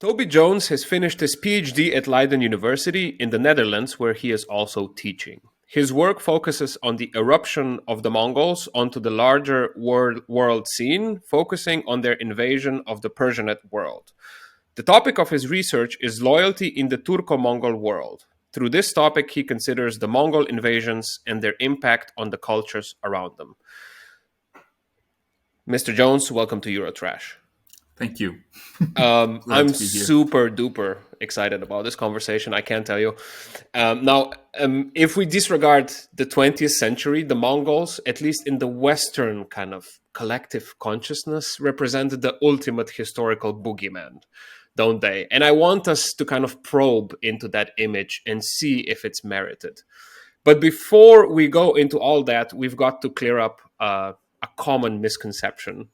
Toby Jones has finished his PhD at Leiden University in the Netherlands, where he is also teaching. His work focuses on the eruption of the Mongols onto the larger world scene, focusing on their invasion of the Persianate world. The topic of his research is loyalty in the Turco-Mongol world. Through this topic, he considers the Mongol invasions and their impact on the cultures around them. Mr. Jones, welcome to Eurotrash. Thank you. I'm super duper excited about this conversation, I can tell you. If we disregard the 20th century, the Mongols, at least in the Western kind of collective consciousness, represented the ultimate historical boogeyman, don't they? And I want us to kind of probe into that image and see if it's merited. But before we go into all that, we've got to clear up a common misconception.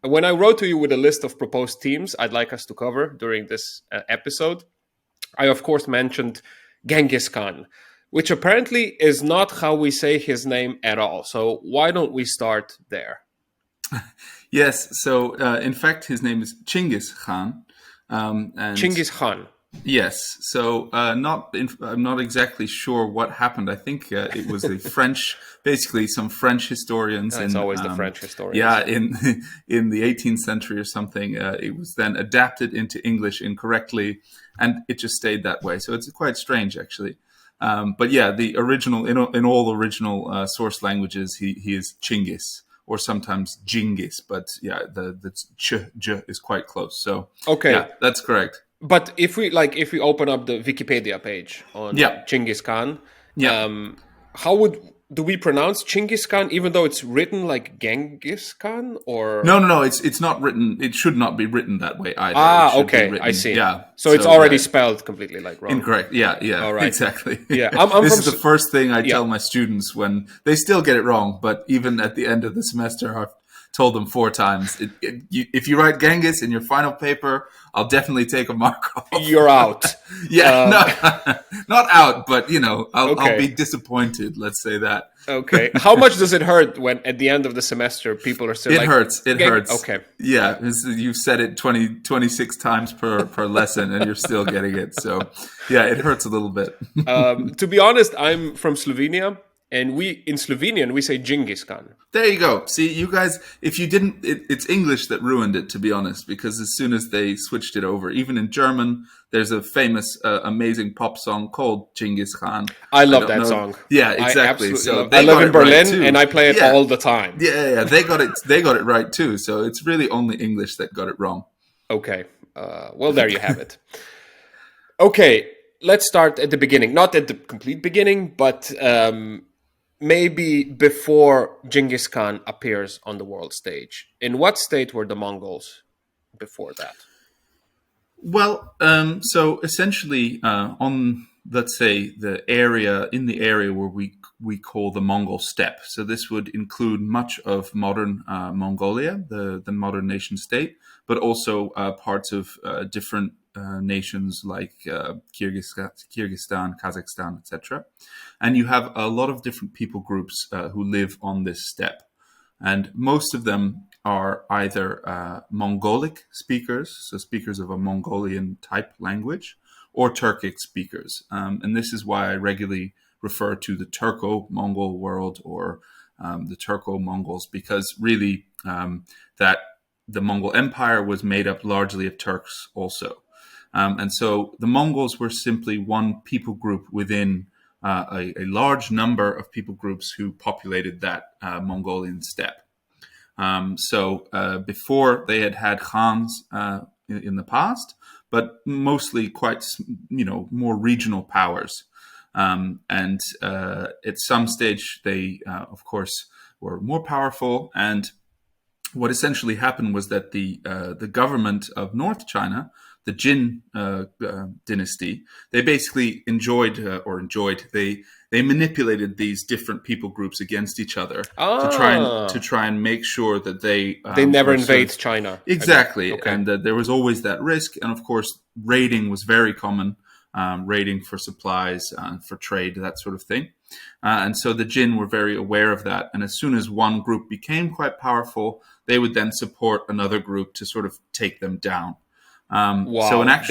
When I wrote to you with a list of proposed themes I'd like us to cover during this episode, I of course mentioned Genghis Khan, which apparently is not how we say his name at all. So why don't we start there? Yes. So in fact, his name is Chinggis Khan. And Chinggis Khan. Yes. So I'm not exactly sure what happened. I think it was the French, basically some French historians. It's always the French historians. Yeah, in the 18th century or something. It was then adapted into English incorrectly, and it just stayed that way. So it's quite strange, actually. But yeah, the original in all original source languages, he is Chinggis, or sometimes Genghis. But yeah, the j is quite close. So okay, yeah, that's correct. But if we open up the Wikipedia page on Chinggis Khan, how do we pronounce Chinggis Khan, even though it's written like Genghis Khan? Or no, it's not written. It should not be written that way either. Okay, I see. Yeah, so it's already spelled completely wrong. Incorrect. Yeah. All right. Exactly. Yeah, this is the first thing I tell my students when they still get it wrong. But even at the end of the semester, I've told them 4 times. If you write Genghis in your final paper, I'll definitely take a mark off. You're out. Not out, but I'll be disappointed. Let's say that. Okay. How much does it hurt when at the end of the semester people are still It hurts. It hurts. Okay. Yeah, you've said it 26 times per lesson, and you're still getting it. So yeah, it hurts a little bit. To be honest, I'm from Slovenia. And in Slovenian, we say Genghis Khan. There you go. See, you guys, if you didn't, it's English that ruined it, to be honest, because as soon as they switched it over, even in German, there's a famous, amazing pop song called Genghis Khan. I love that song. Yeah, exactly. I live in Berlin and I play it all the time. Yeah. They got it right too. So it's really only English that got it wrong. Okay. Well, there you have it. Okay. Let's start at the beginning. Not at the complete beginning, but maybe before Genghis Khan appears on the world stage. In what state were the Mongols before that? Well, so essentially on, let's say, the area where we call the Mongol steppe. So this would include much of modern Mongolia, the modern nation state, but also parts of different nations like Kyrgyzstan, Kazakhstan, etc. And you have a lot of different people groups who live on this steppe. And most of them are either Mongolic speakers, so speakers of a Mongolian type language, or Turkic speakers. And this is why I regularly refer to the Turco-Mongol world or the Turco-Mongols, because really that the Mongol Empire was made up largely of Turks also. And so the Mongols were simply one people group within a large number of people groups who populated that Mongolian steppe. So before they had Khans in the past, but mostly quite, more regional powers. And at some stage, they, of course, were more powerful. And what essentially happened was that the government of North China, the Jin dynasty, they basically they manipulated these different people groups against each other to try and make sure that they never invade China. Exactly, okay. And there was always that risk, and of course, raiding was very common. Raiding for supplies, for trade, that sort of thing. And so the Jin were very aware of that. And as soon as one group became quite powerful, they would then support another group to sort of take them down. Wow, yeah,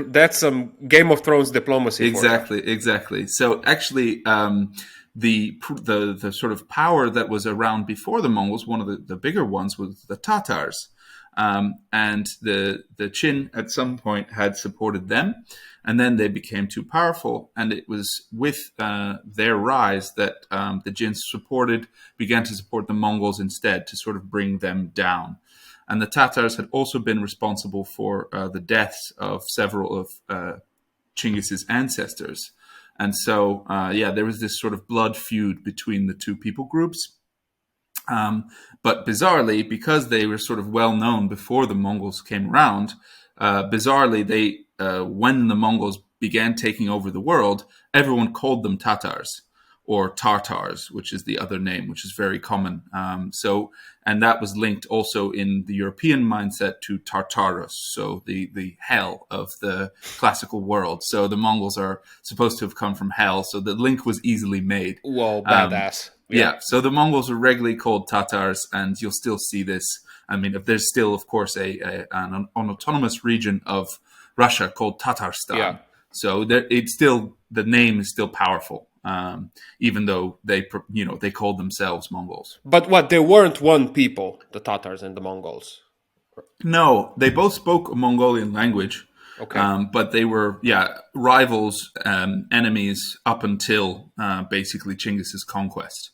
that's some Game of Thrones diplomacy. exactly. So actually, the sort of power that was around before the Mongols, one of the bigger ones, was the Tatars, and the Qin at some point had supported them, and then they became too powerful, and it was with their rise that the Jin began to support the Mongols instead to sort of bring them down. And the Tatars had also been responsible for the deaths of several of Chinggis's ancestors. And so, there was this sort of blood feud between the two people groups. But bizarrely, because they were sort of well known before the Mongols came around, when the Mongols began taking over the world, everyone called them Tatars or Tartars, which is the other name, which is very common. And that was linked also in the European mindset to Tartarus, so the hell of the classical world. So the Mongols are supposed to have come from hell, so the link was easily made. Whoa, badass. Yeah, so the Mongols are regularly called Tatars, and you'll still see this. I mean, if there's still, of course, an autonomous region of Russia called Tatarstan. Yeah. So the name is still powerful. Even though they called themselves Mongols. But what, they weren't one people, the Tatars and the Mongols? No, they both spoke a Mongolian language. Okay. But they were, rivals, enemies up until basically Chinggis's conquest,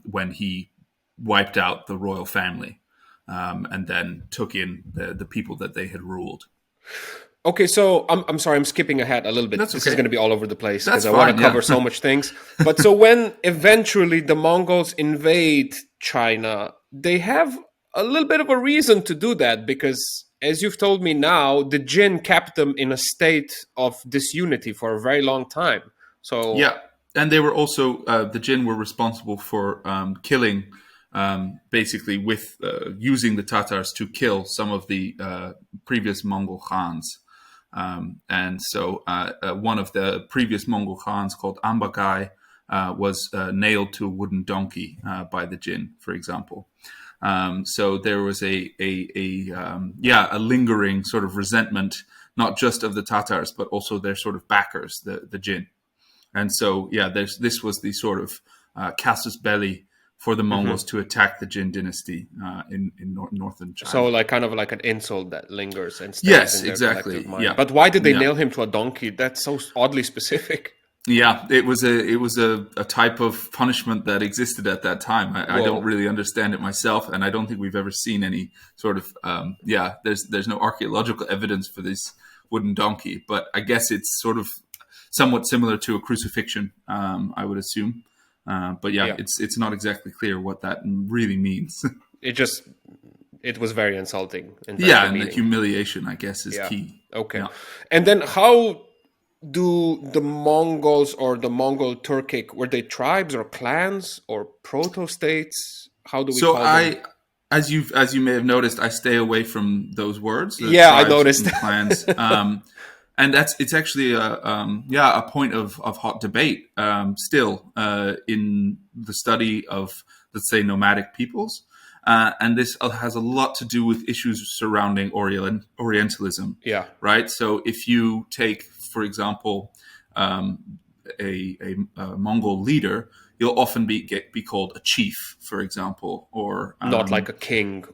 when he wiped out the royal family and then took in the people that they had ruled. Okay, so I'm sorry, I'm skipping ahead a little bit. That's this okay. is going to be all over the place because I That's want to fine, cover so much things. But so when eventually the Mongols invade China, they have a little bit of a reason to do that because, as you've told me now, the Jin kept them in a state of disunity for a very long time. So yeah, and they were also the Jin were responsible for killing. Basically, with using the Tatars to kill some of the previous Mongol Khans. And so one of the previous Mongol Khans, called Ambagai, was nailed to a wooden donkey by the Jin, for example. So there was a lingering sort of resentment, not just of the Tatars, but also their sort of backers, the Jin. And so, this was the sort of casus belli for the Mongols to attack the Jin dynasty in northern China. So kind of like an insult that lingers and stays in their collective mind. Yeah. But why did they nail him to a donkey? That's so oddly specific. Yeah, it was a type of punishment that existed at that time. I don't really understand it myself, and I don't think we've ever seen any sort of there's no archaeological evidence for this wooden donkey, but I guess it's sort of somewhat similar to a crucifixion, I would assume. It's not exactly clear what that really means. It was very insulting. And the humiliation, I guess, is key. Okay. Yeah. And then how do the Mongols or the Mongol Turkic, were they tribes or clans or proto-states? How do we call them? As you may have noticed, I stay away from those words. I noticed. Clans. And it's actually a point of hot debate still in the study of, let's say, nomadic peoples. And this has a lot to do with issues surrounding Orientalism. Yeah. Right. So if you take, for example, a Mongol leader, you'll often be called a chief, for example, or not like a king.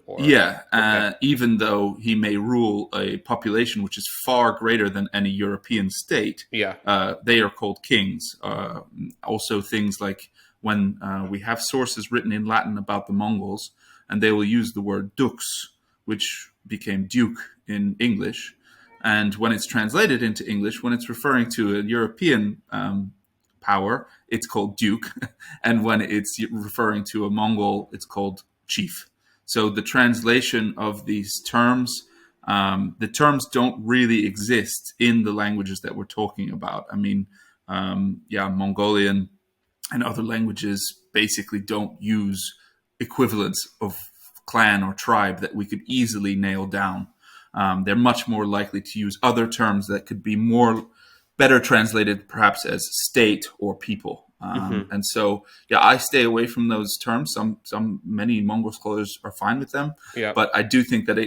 Even though he may rule a population which is far greater than any European state. They are called kings. Also, things like when we have sources written in Latin about the Mongols, and they will use the word dux, which became duke in English. And when it's translated into English, when it's referring to a European power, it's called duke. And when it's referring to a Mongol, it's called chief. So the translation of these terms, the terms don't really exist in the languages that we're talking about. I mean, Mongolian and other languages basically don't use equivalents of clan or tribe that we could easily nail down. They're much more likely to use other terms that could be better translated perhaps as state or people. And so, yeah, I stay away from those terms. Many Mongol scholars are fine with them, Yeah. but I do think that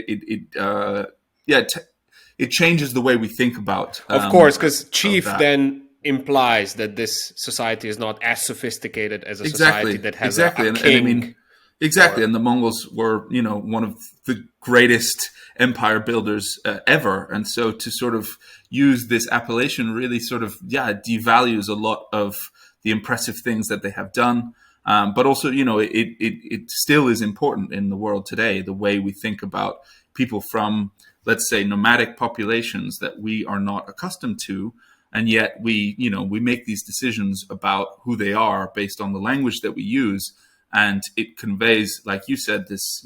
it changes the way we think about. Of course, because chief that. then implies that this society is not as sophisticated as a society that has a king. And I mean, exactly. And the Mongols were, one of the greatest empire builders ever. And so to sort of use this appellation really sort of, devalues a lot of the impressive things that they have done. But also, it still is important in the world today, the way we think about people from, let's say, nomadic populations that we are not accustomed to. And yet we make these decisions about who they are based on the language that we use. And it conveys, like you said, this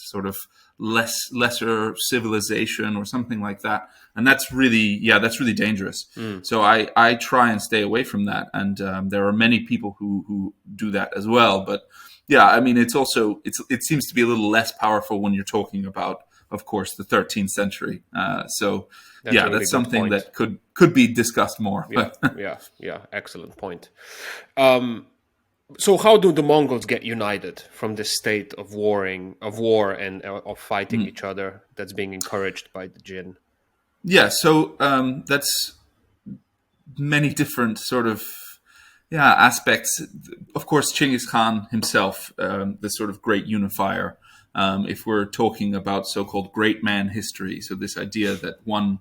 sort of lesser civilization or something like that. And that's really dangerous. So I try and stay away from that. And there are many people who do that as well. But yeah, I mean, it seems to be a little less powerful when you're talking about, of course, the 13th century. So that's something that could be discussed more. Yeah. Excellent point. So how do the Mongols get united from this state of war and of fighting each other that's being encouraged by the Jin? Yeah, so that's many different sort of aspects. Of course, Chinggis Khan himself, the sort of great unifier. If we're talking about so-called great man history, so this idea that one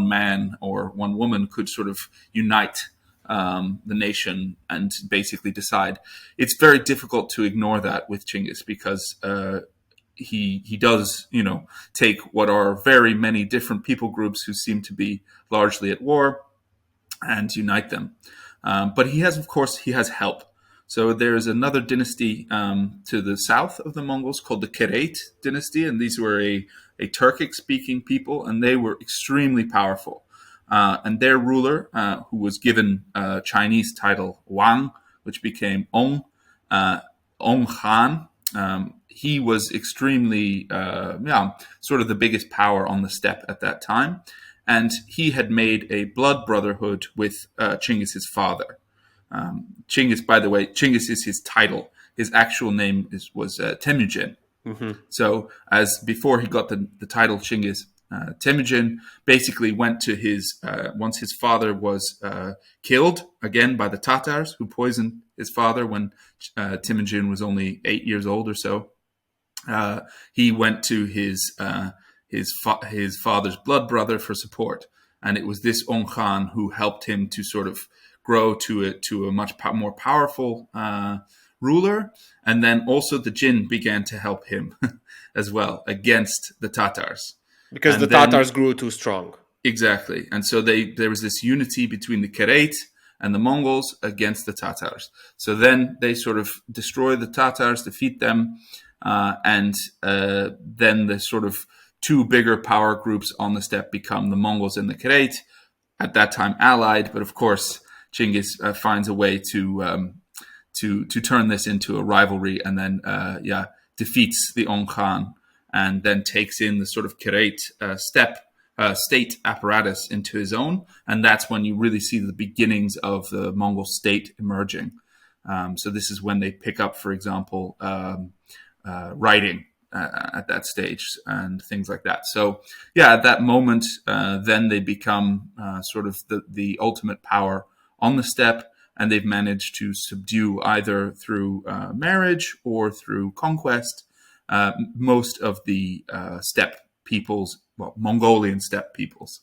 man or one woman could sort of unite the nation and basically decide. It's very difficult to ignore that with Chinggis because he does, take what are very many different people groups who seem to be largely at war and unite them. But he has help. So there's another dynasty to the south of the Mongols called the Kerate dynasty, and these were a Turkic-speaking people, and they were extremely powerful. And their ruler, who was given a Chinese title Wang, which became Ong Khan, he was extremely, sort of the biggest power on the steppe at that time. And he had made a blood brotherhood with Chinggis' father. Chinggis, by the way, Chinggis is his title. His actual name was Temujin. So as before he got the title Chinggis, Temujin basically went to his, once his father was killed, again by the Tatars, who poisoned his father when Temujin was only 8 years old or so. He went to his father's blood brother for support. And it was this Ong Khan who helped him to sort of grow to a much more powerful ruler. And then also the Jin began to help him as well against the Tatars. Because the Tatars grew too strong. Exactly. And so there was this unity between the Kerate and the Mongols against the Tatars. So then they sort of destroy the Tatars, defeat them, and then the sort of two bigger power groups on the steppe become the Mongols and the Kerate, at that time allied. But of course, Chinggis finds a way to turn this into a rivalry, and then defeats the Ong Khan, and then takes in the sort of Kerate steppe state apparatus into his own. And that's when you really see the beginnings of the Mongol state emerging. So this is when they pick up, for example, writing at that stage and things like that. So at that moment, then they become sort of the ultimate power on the steppe, and they've managed to subdue either through marriage or through conquest most of the steppe peoples, Mongolian steppe peoples.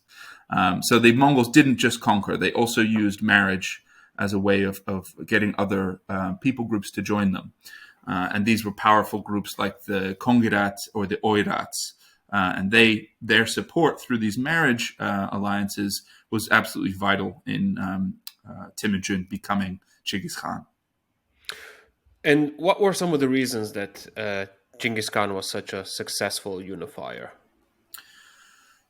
So the Mongols didn't just conquer, they also used marriage as a way of getting other people groups to join them. And these were powerful groups like the Kongirats or the Oirats. And their support through these marriage alliances was absolutely vital in Temujin becoming Chinggis Khan. And what were some of the reasons that Chinggis Khan was such a successful unifier?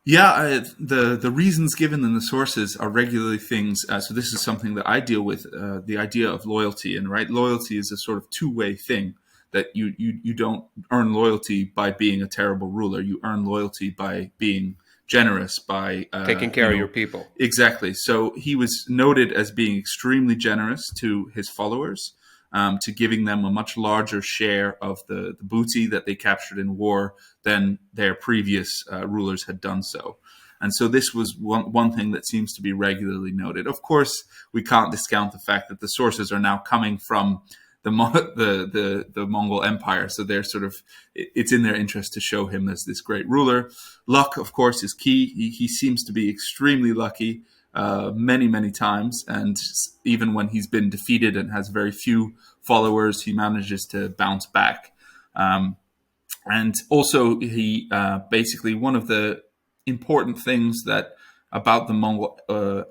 Yeah, the reasons given in the sources are regularly things. So this is something that I deal with, the idea of loyalty. And loyalty is a sort of two-way thing, that you don't earn loyalty by being a terrible ruler. You earn loyalty by being generous by taking care of your people. Exactly. So he was noted as being extremely generous to his followers, to giving them a much larger share of the booty that they captured in war than their previous rulers had done so. And so this was one thing that seems to be regularly noted. Of course, we can't discount the fact that the sources are now coming from the Mongol Empire, so they're sort of, it's in their interest to show him as this great ruler. Luck, of course, is key. He seems to be extremely lucky many times, and even when he's been defeated and has very few followers, he manages to bounce back. And also, he basically, one of the important things that about the Mongol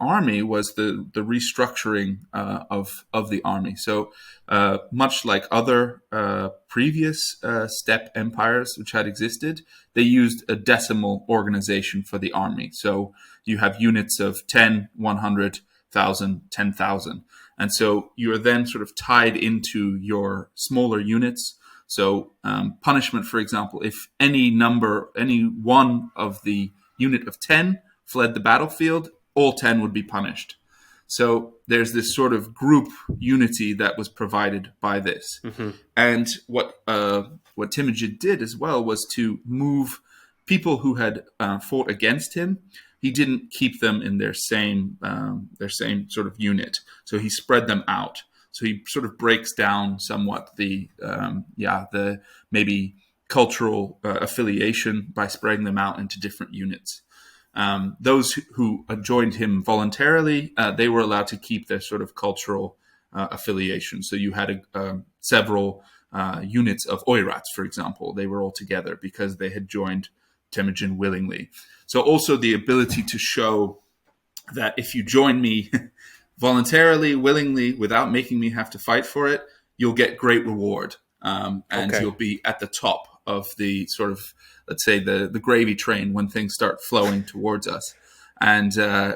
army was the restructuring of the army. So much like other previous steppe empires which had existed, they used a decimal organization for the army. So you have units of 10, 100, 1,000, 10,000. And so you're then sort of tied into your smaller units. So punishment, for example, if any one of the unit of 10 fled the battlefield, all 10 would be punished. So there's this sort of group unity that was provided by this. Mm-hmm. And what Temujin did as well was to move people who had fought against him. He didn't keep them in their same sort of unit. So he spread them out. So he sort of breaks down somewhat the maybe cultural affiliation by spreading them out into different units. Those who joined him voluntarily, they were allowed to keep their sort of cultural affiliation. So you had several units of Oirats, for example. They were all together because they had joined Temujin willingly. So also the ability to show that if you join me voluntarily, willingly, without making me have to fight for it, you'll get great reward. And you'll be at the top of the sort of, let's say, the gravy train when things start flowing towards us. And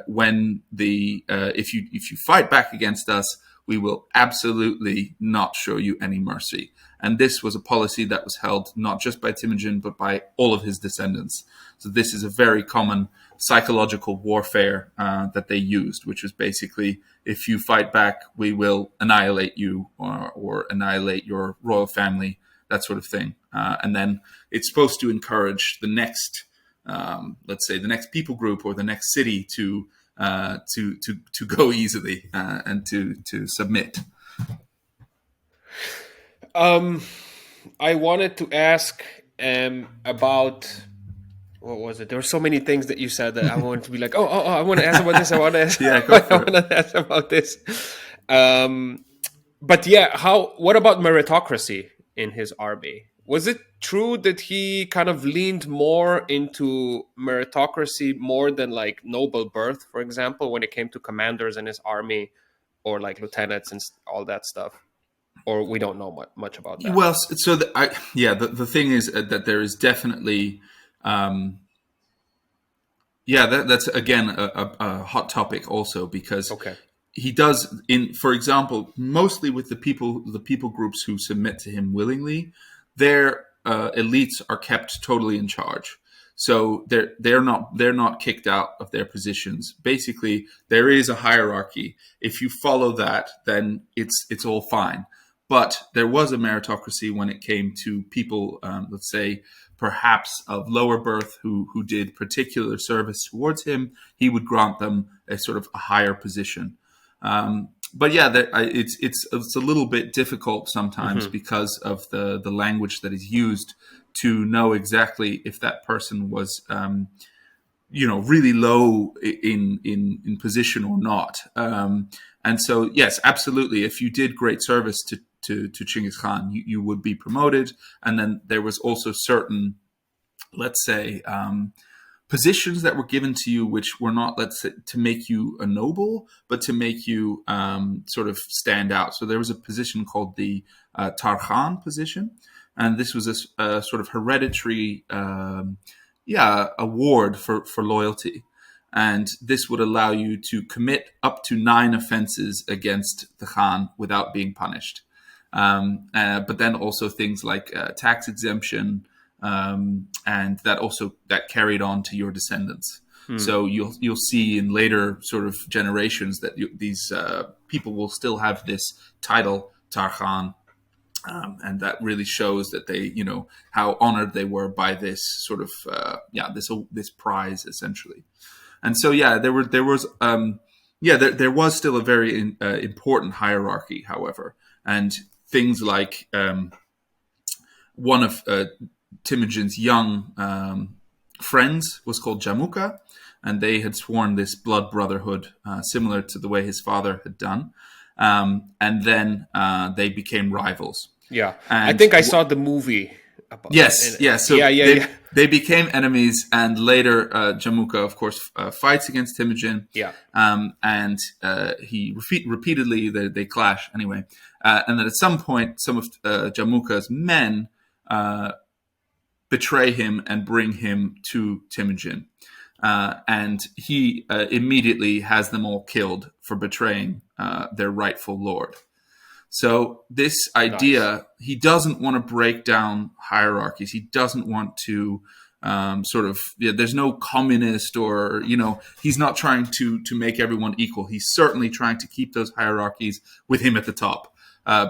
when if you fight back against us, we will absolutely not show you any mercy. And this was a policy that was held not just by Temujin, but by all of his descendants. So this is a very common psychological warfare that they used, which was basically, if you fight back, we will annihilate you or annihilate your royal family, that sort of thing. And then it's supposed to encourage the next, let's say, the next people group or the next city to go easily and to submit. I wanted to ask about, what was it? There were so many things that you said that I wanted to be like, I want to ask about this. I want to ask. Yeah, go for I want to ask about this. But yeah, what about meritocracy in his army? Was it true that he kind of leaned more into meritocracy more than like noble birth, for example, when it came to commanders in his army or like lieutenants and all that stuff? Or we don't know much about that? Well, so the thing is that there is definitely, that's again a hot topic also, because he does, for example, mostly with the people groups who submit to him willingly, their elites are kept totally in charge. So they're not kicked out of their positions. Basically, there is a hierarchy. If you follow that, then it's all fine. But there was a meritocracy when it came to people, let's say, perhaps of lower birth who did particular service towards him. He would grant them a sort of a higher position. But yeah, it's a little bit difficult sometimes because of the language that is used to know exactly if that person was, really low in position or not. And so, yes, absolutely. If you did great service to Chinggis Khan, you would be promoted. And then there was also certain, let's say, positions that were given to you, which were not, let's say, to make you a noble, but to make you sort of stand out. So there was a position called the Tarkhan position. And this was a sort of hereditary award for loyalty. And this would allow you to commit up to 9 offenses against the Khan without being punished. But then also things like tax exemption, and that carried on to your descendants. So you'll see in later sort of generations that these people will still have this title, Tarkhan, and that really shows that they, how honored they were by this sort of this prize essentially. And so there was still a very important hierarchy, however, and things like one of Temujin's young friends was called Jamuka, and they had sworn this blood brotherhood, similar to the way his father had done. And then they became rivals. Yeah, and I think I saw the movie. Yes. So they became enemies, and later Jamuka, of course, fights against Temujin. Yeah. And he repeatedly they clash anyway, and then at some point, some of Jamuka's men betray him and bring him to Temujin. And he immediately has them all killed for betraying their rightful lord. So this idea, he doesn't want to break down hierarchies. He doesn't want to there's no communist or, he's not trying to make everyone equal. He's certainly trying to keep those hierarchies with him at the top.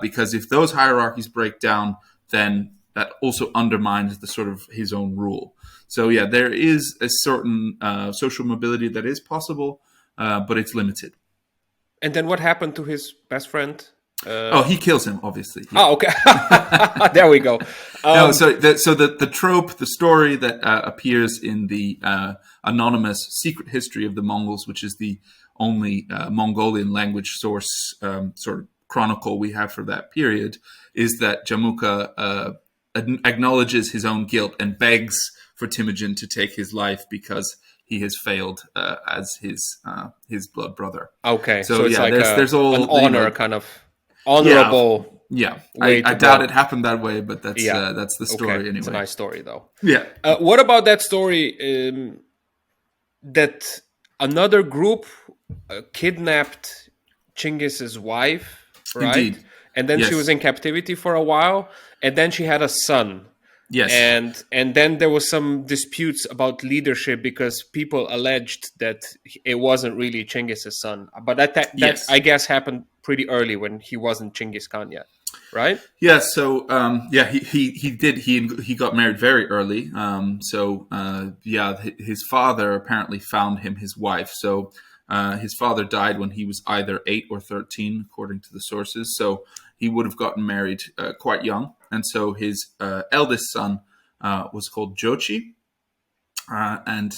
Because if those hierarchies break down, then that also undermines the sort of his own rule. So there is a certain social mobility that is possible, but it's limited. And then what happened to his best friend? He kills him, obviously. Oh, okay. There we go. So the trope, the story that appears in the anonymous secret history of the Mongols, which is the only Mongolian language source sort of chronicle we have for that period, is that Jamuka acknowledges his own guilt and begs for Temujin to take his life because he has failed as his blood brother. Okay, so it's like there's all an honor kind of honorable. Yeah, I doubt it happened that way, but that's the story anyway. It's a nice story though. Yeah. What about that story that another group kidnapped Chinggis's wife, right? Indeed. And then she was in captivity for a while, and then she had a son. Yes. And then there was some disputes about leadership because people alleged that it wasn't really Chinggis' son. But that I guess happened pretty early when he wasn't Chinggis Khan yet, right? Yeah. So he got married very early. His father apparently found him his wife. So his father died when he was either 8 or 13, according to the sources. So he would have gotten married quite young. And so his eldest son was called Jochi, and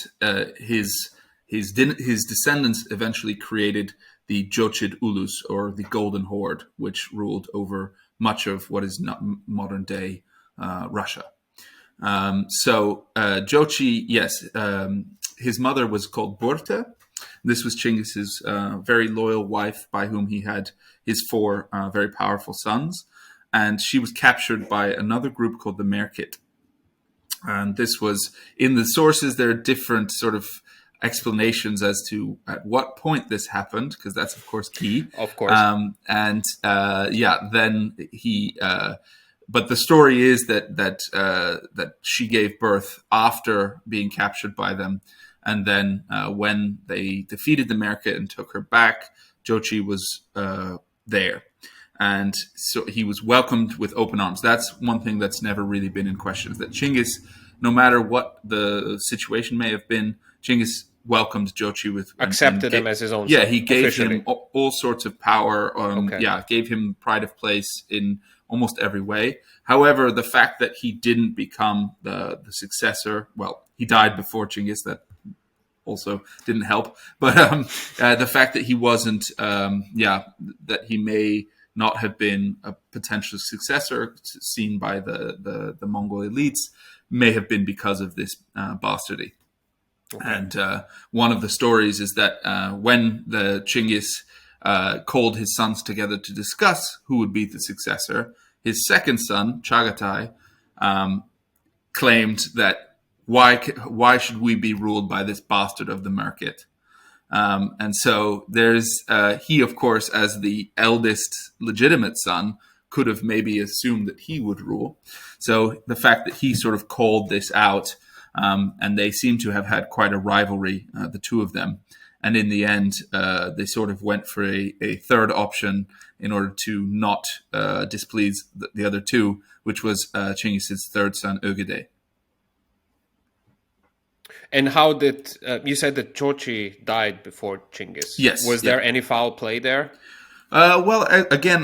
his descendants eventually created the Jochid Ulus, or the Golden Horde, which ruled over much of what is modern day Russia. Jochi, his mother was called Burte. This was Chinggis's very loyal wife, by whom he had his 4 very powerful sons. And she was captured by another group called the Merkit. And this was, in the sources, there are different sort of explanations as to at what point this happened, because that's, of course, key. Of course. Then he... but the story is that she gave birth after being captured by them. And then when they defeated the Merkit and took her back, Jochi was there. And so he was welcomed with open arms. That's one thing that's never really been in question, is that Chinggis, no matter what the situation may have been, Chinggis welcomed Jochi with... Accepted him as his own son. Yeah, he gave him all sorts of power. Gave him pride of place in almost every way. However, the fact that he didn't become the successor, well, he died before Chinggis, that also didn't help. But the fact that he wasn't, that he may not have been a potential successor seen by the Mongol elites may have been because of this bastardy. Okay. And one of the stories is that when the Chinggis called his sons together to discuss who would be the successor, his second son, Chagatai, claimed that why should we be ruled by this bastard of the Merkit? And so there's he, of course, as the eldest legitimate son, could have maybe assumed that he would rule. So the fact that he sort of called this out, and they seem to have had quite a rivalry, the two of them. And in the end, they sort of went for a third option in order to not displease the other two, which was Chinggis' third son, Ögedei. And how did you said that Chochi died before Chinggis? Yes. Was there any foul play there? Well, again,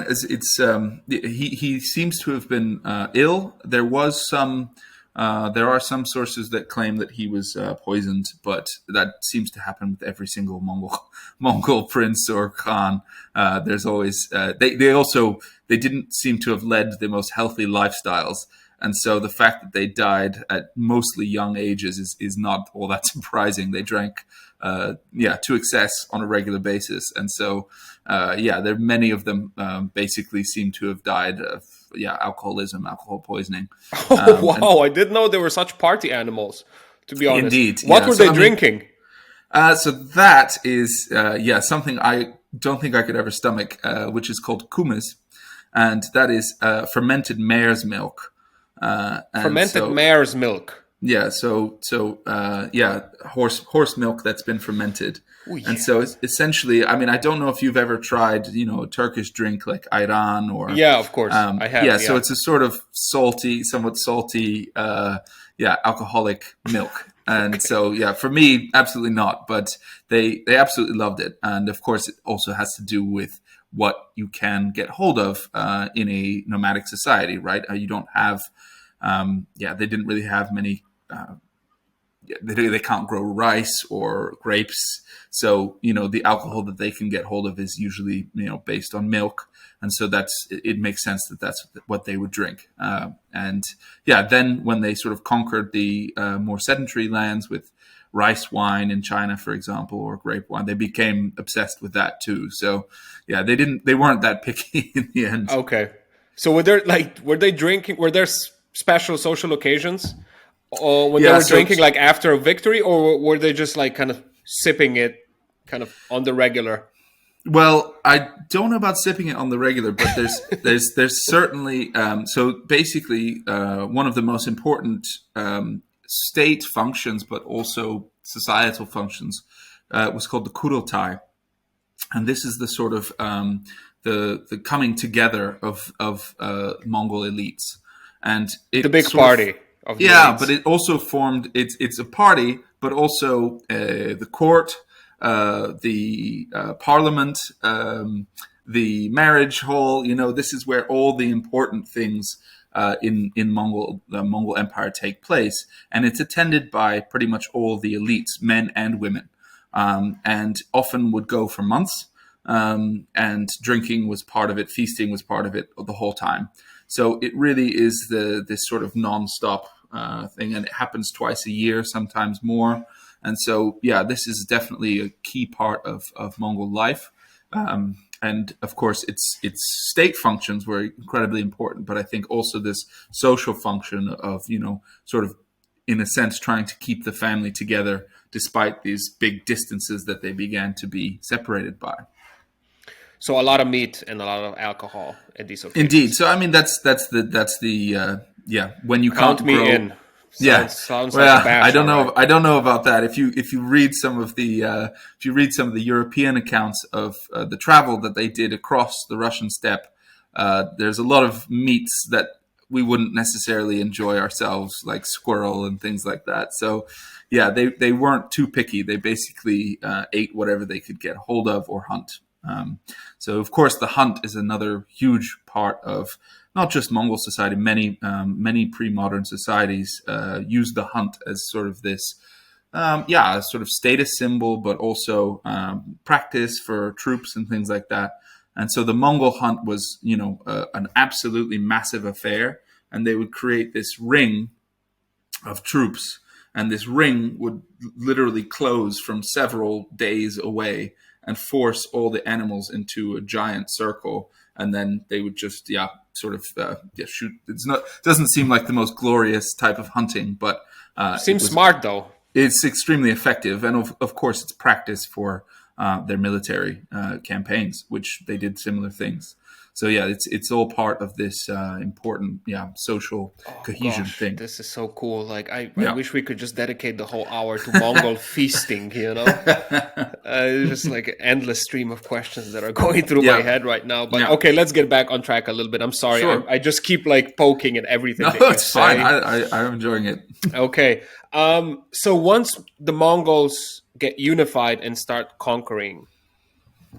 he seems to have been ill. There are some sources that claim that he was poisoned, but that seems to happen with every single Mongol prince or Khan. There's always they didn't seem to have led the most healthy lifestyles. And so the fact that they died at mostly young ages is not all that surprising. They drank, to excess on a regular basis. And so, there many of them basically seem to have died of, alcoholism, alcohol poisoning. I didn't know they were such party animals, to be honest. Indeed. What were they drinking? So that is, something I don't think I could ever stomach, which is called kumis. And that is fermented mare's milk. Fermented mare's milk. Yeah, horse milk that's been fermented. Ooh, yeah. And so it's essentially, I mean, I don't know if you've ever tried, a Turkish drink like ayran or... Yeah, of course, I have. Yeah, so it's a sort of somewhat salty, alcoholic milk. And okay. So, for me, absolutely not. But they absolutely loved it. And of course, it also has to do with what you can get hold of in a nomadic society, right? You don't have... they didn't really have many. They can't grow rice or grapes, so the alcohol that they can get hold of is usually based on milk, and so it makes sense that that's what they would drink. Then when they sort of conquered the more sedentary lands with rice wine in China, for example, or grape wine, they became obsessed with that too. So they weren't that picky in the end. Okay, so were they drinking? Were there special social occasions or when they were drinking like after a victory, or were they just like kind of sipping it kind of on the regular? Well, I don't know about sipping it on the regular, but there's certainly so basically one of the most important state functions, but also societal functions, was called the Kurultai, and this is the sort of the coming together of Mongol elites. And the big party of the elites. But it also formed. It's a party, but also the court, the parliament, the marriage hall. This is where all the important things in the Mongol Empire take place, and it's attended by pretty much all the elites, men and women, and often would go for months. And drinking was part of it, feasting was part of it the whole time. So it really is this sort of nonstop thing, and it happens twice a year, sometimes more. And so, this is definitely a key part of Mongol life. And of course, its state functions were incredibly important, but I think also this social function of sort of in a sense trying to keep the family together despite these big distances that they began to be separated by. So a lot of meat and a lot of alcohol at these occasions. Indeed. So I mean, that's the when you count can't me grow, in. Sounds well, like a bash, I don't know. Right? I don't know about that. If you read some of the European accounts of the travel that they did across the Russian steppe, there's a lot of meats that we wouldn't necessarily enjoy ourselves, like squirrel and things like that. So, they weren't too picky. They basically ate whatever they could get hold of or hunt. So, of course, the hunt is another huge part of not just Mongol society. Many pre-modern societies use the hunt as sort of this, sort of status symbol, but also practice for troops and things like that. And so the Mongol hunt was, an absolutely massive affair, and they would create this ring of troops, and this ring would literally close from several days away and force all the animals into a giant circle, and then they would just shoot. Doesn't seem like the most glorious type of hunting, but seems smart though. It's extremely effective, and of course it's practice for their military campaigns, which they did similar things. So yeah, it's all part of this important social cohesion thing. This is so cool. Like I Yeah. wish we could just dedicate the whole hour to Mongol feasting, just like an endless stream of questions that are going through my head right now. But okay, let's get back on track a little bit. I'm sorry. Sure. I just keep like poking at everything. No, that you it's say. fine. I'm enjoying it. Okay. So once the Mongols get unified and start conquering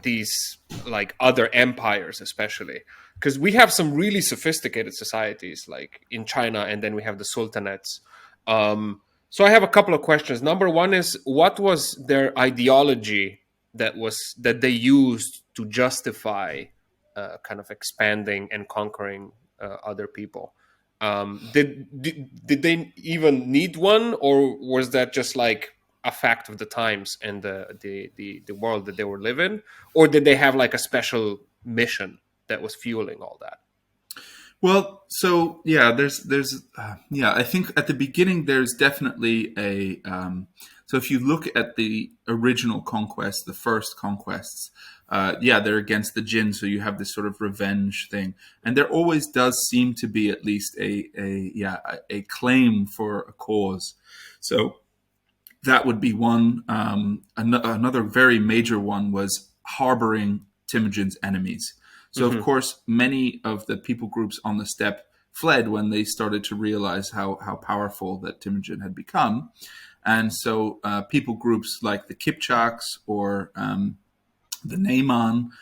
these like other empires, especially because we have some really sophisticated societies like in China, and then we have the sultanates. So I have a couple of questions. Number one is, what was their ideology that they used to justify kind of expanding and conquering other people? Did they even need one, or was that just like a fact of the times and the world that they were living, or did they have like a special mission that was fueling all that? Well, so there's I think at the beginning there's definitely a so if you look at the original conquest, the first conquests, they're against the Jin, so you have this sort of revenge thing, and there always does seem to be at least a claim for a cause. So that would be one. Another very major one was harboring Temujin's enemies. So, of course, many of the people groups on the steppe fled when they started to realize how powerful that Temujin had become. And so people groups like the Kipchaks or the Naiman,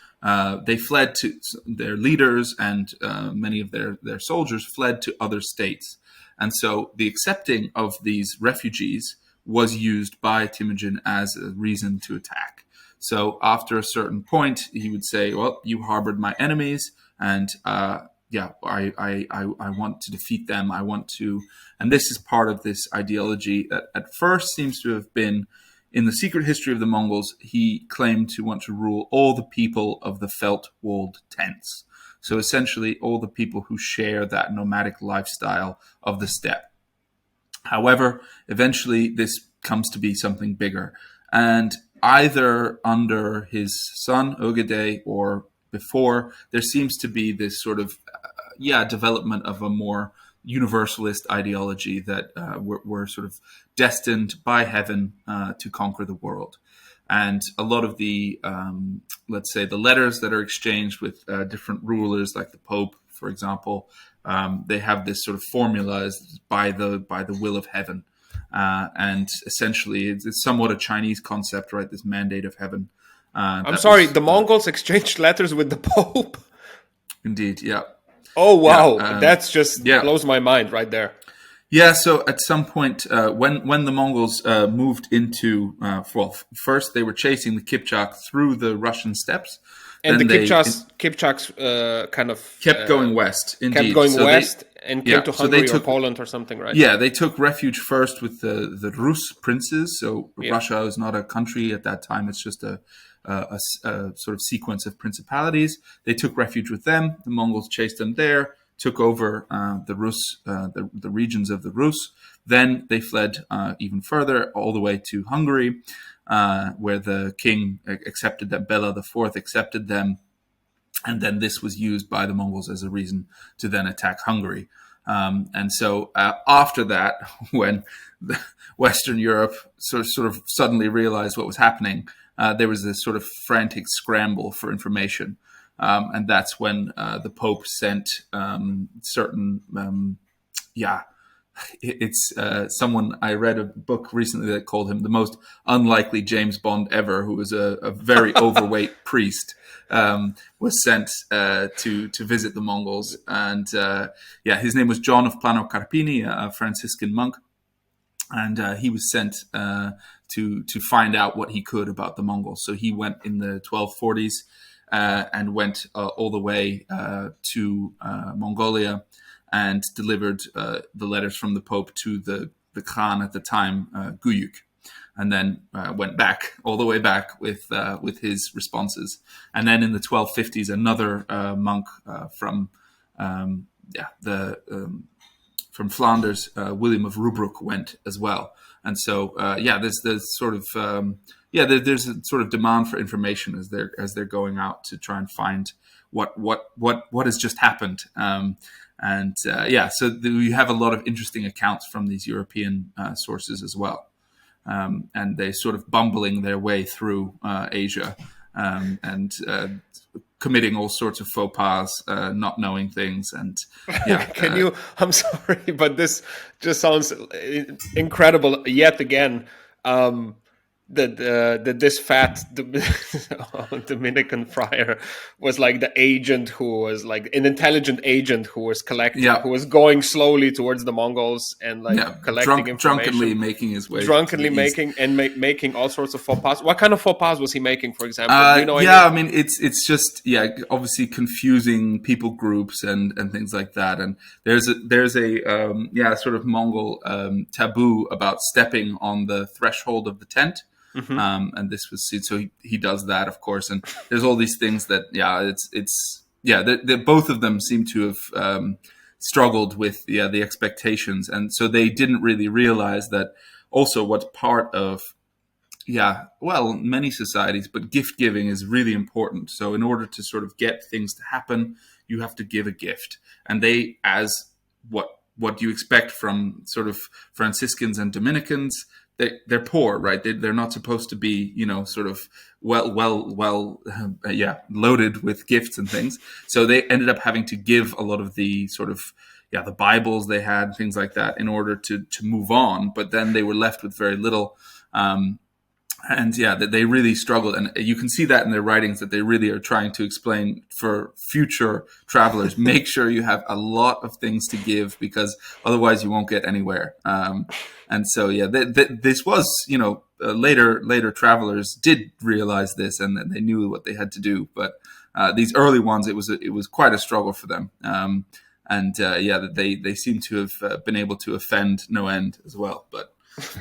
they fled to their leaders, and many of their soldiers fled to other states. And so the accepting of these refugees was used by Temujin as a reason to attack. So after a certain point, he would say, well, you harbored my enemies, and I want to defeat them. I want to, and this is part of this ideology that at first seems to have been, in the secret history of the Mongols, he claimed to want to rule all the people of the felt-walled tents. So essentially all the people who share that nomadic lifestyle of the steppe. However, eventually this comes to be something bigger. And either under his son, Ogedei, or before, there seems to be this sort of, development of a more universalist ideology that we're sort of destined by heaven to conquer the world. And a lot of the, let's say, the letters that are exchanged with different rulers, like the Pope, for example, they have this sort of formula as by the will of heaven. And essentially, it's somewhat a Chinese concept, right? This mandate of heaven. I'm sorry, the Mongols exchanged letters with the Pope? Indeed, yeah. Oh, wow. That's just blows my mind right there. Yeah, so at some point, when the Mongols moved into, first they were chasing the Kipchak through the Russian steppes. And the Kipchaks kind of... kept going west, indeed. Kept going west and came to Hungary or Poland or something, right? Yeah, they took refuge first with the Rus princes. So Russia is not a country at that time. It's just a sort of sequence of principalities. They took refuge with them. The Mongols chased them there, took over the Rus, the regions of the Rus. Then they fled even further, all the way to Hungary, where the king accepted them. Bela IV accepted them. And then this was used by the Mongols as a reason to then attack Hungary. And so after that, when Western Europe sort of suddenly realized what was happening, there was this sort of frantic scramble for information. And that's when the Pope sent certain, it's someone, I read a book recently that called him the most unlikely James Bond ever, who was a very overweight priest, was sent to visit the Mongols. And his name was John of Plano Carpini, a Franciscan monk. And he was sent to find out what he could about the Mongols. So he went in the 1240s and went all the way to Mongolia and delivered the letters from the Pope to the Khan at the time, Guyuk, and then went back all the way back with his responses. And then in the 1250s, another monk from Flanders, William of Rubruck, went as well. And so there's sort of there's a sort of demand for information as they're going out to try and find what has just happened. So we have a lot of interesting accounts from these European sources as well. And they sort of bumbling their way through Asia and committing all sorts of faux pas, not knowing things. And I'm sorry, but this just sounds incredible yet again. That this fat Dominican friar was like the agent who was like an intelligent agent who was collecting, who was going slowly towards the Mongols and collecting information, drunkenly making his way, making all sorts of faux pas. What kind of faux pas was he making, for example? Do you know I mean, it's just obviously confusing people groups and things like that. And there's a sort of Mongol taboo about stepping on the threshold of the tent. Mm-hmm. And this was so he does that, of course, and there's all these things that both of them seem to have struggled with the expectations, and so they didn't really realize that also what's part of many societies, but gift giving is really important. So in order to sort of get things to happen, you have to give a gift, and they, as what do you expect from sort of Franciscans and Dominicans? They're poor, right? They're not supposed to be, sort of loaded with gifts and things. So they ended up having to give a lot of the sort of, the Bibles they had, things like that, in order to move on. But then they were left with very little. That they really struggled. And you can see that in their writings, that they really are trying to explain for future travelers, make sure you have a lot of things to give, because otherwise you won't get anywhere. This was, later travelers did realize this, and they knew what they had to do. But these early ones, it was quite a struggle for them. They seem to have been able to offend no end as well. But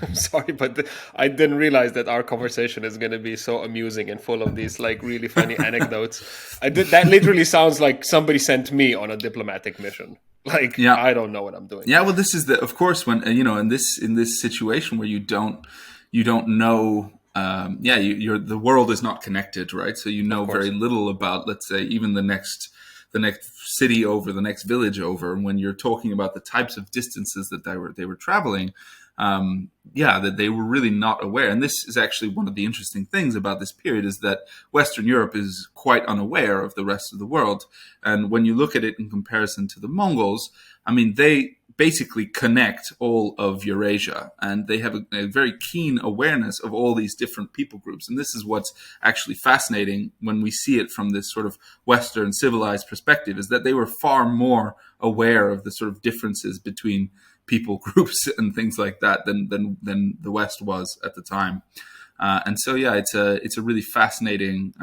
I'm sorry, but I didn't realize that our conversation is going to be so amusing and full of these like really funny anecdotes. That literally sounds like somebody sent me on a diplomatic mission. I don't know what I'm doing. Yeah, well, this is of course, when in this situation where you don't know. The world is not connected, right? So very little about, let's say, even the next city over, the next village over. And when you're talking about the types of distances that they were traveling. That they were really not aware. And this is actually one of the interesting things about this period, is that Western Europe is quite unaware of the rest of the world. And when you look at it in comparison to the Mongols, I mean, they basically connect all of Eurasia, and they have a very keen awareness of all these different people groups. And this is what's actually fascinating when we see it from this sort of Western civilized perspective, is that they were far more aware of the sort of differences between people groups and things like that than the West was at the time. It's a really fascinating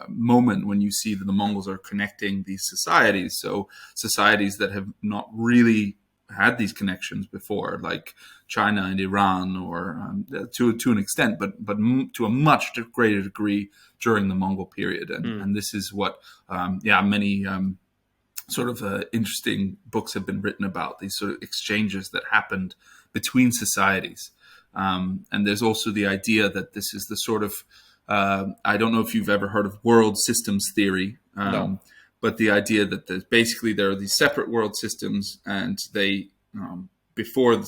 moment when you see that the Mongols are connecting these societies. So societies that have not really had these connections before, like China and Iran, or to an extent, but to a much greater degree during the Mongol period. And this is what many interesting books have been written about, these sort of exchanges that happened between societies. And there's also the idea that this is the sort of, I don't know if you've ever heard of world systems theory, no. But the idea that there are these separate world systems, and they, before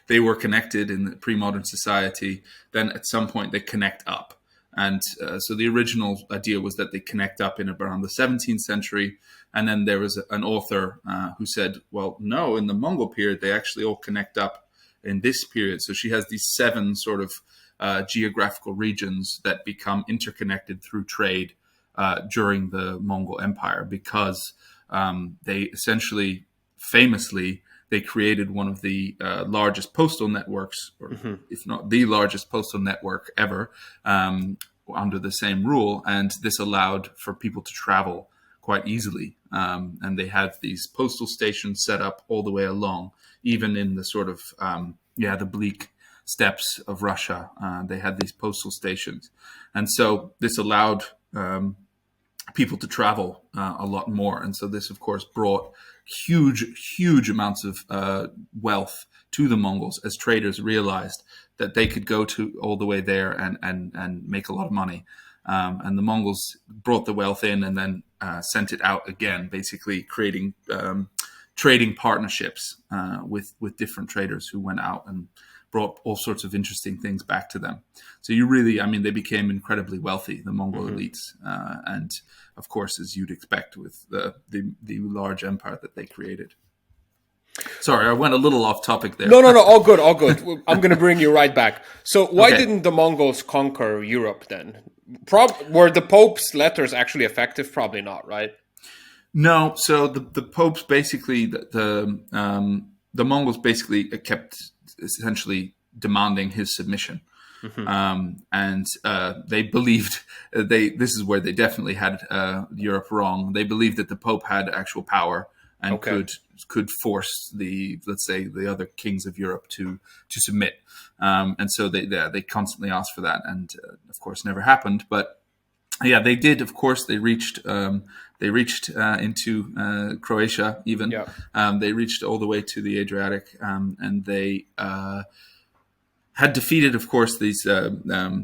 they were connected in the pre-modern society, then at some point they connect up. And so the original idea was that they connect up in around the 17th century. And then there was an author who said, well, no, in the Mongol period, they actually all connect up in this period. So she has these 7 sort of geographical regions that become interconnected through trade during the Mongol Empire, because they essentially, famously, they created one of the largest postal networks, or if not the largest postal network ever, under the same rule. And this allowed for people to travel quite easily. And they had these postal stations set up all the way along, even in the sort of, the bleak steppes of Russia. They had these postal stations. And so this allowed people to travel a lot more. And so this, of course, brought huge amounts of wealth to the Mongols as traders realized that they could go to all the way there and make a lot of money. And the Mongols brought the wealth in and then sent it out again, basically creating trading partnerships with different traders who went out and brought all sorts of interesting things back to them. So they became incredibly wealthy, the Mongol elites, and of course, as you'd expect with the large empire that they created. Sorry, I went a little off topic there. No, all good. I'm going to bring you right back. So why didn't the Mongols conquer Europe then? Were the Pope's letters actually effective? Probably not, right? No. So the Pope's basically, the Mongols basically kept essentially demanding his submission. And they believed this is where they definitely had Europe wrong. They believed that the Pope had actual power and could force the other kings of Europe to submit. And so they constantly asked for that, and of course never happened. But yeah, they did. Of course, they reached into Croatia. Even they reached all the way to the Adriatic, and they had defeated, of course, these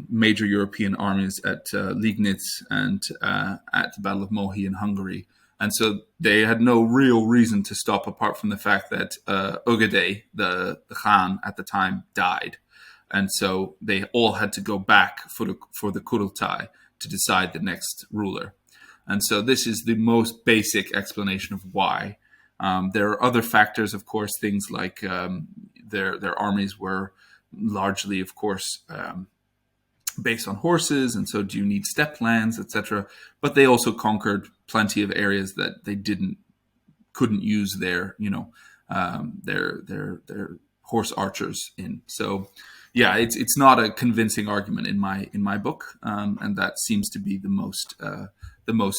major European armies at Liegnitz and at the Battle of Mohi in Hungary. And so they had no real reason to stop, apart from the fact that Ögedei, the Khan at the time, died. And so they all had to go back for the Kurultai to decide the next ruler. And so this is the most basic explanation of why. There are other factors, of course, things like their armies were largely, of course, based on horses, and so do you need steppe lands, etc. But they also conquered plenty of areas that they couldn't use their horse archers in. So yeah, it's not a convincing argument in my book, and that seems to be the most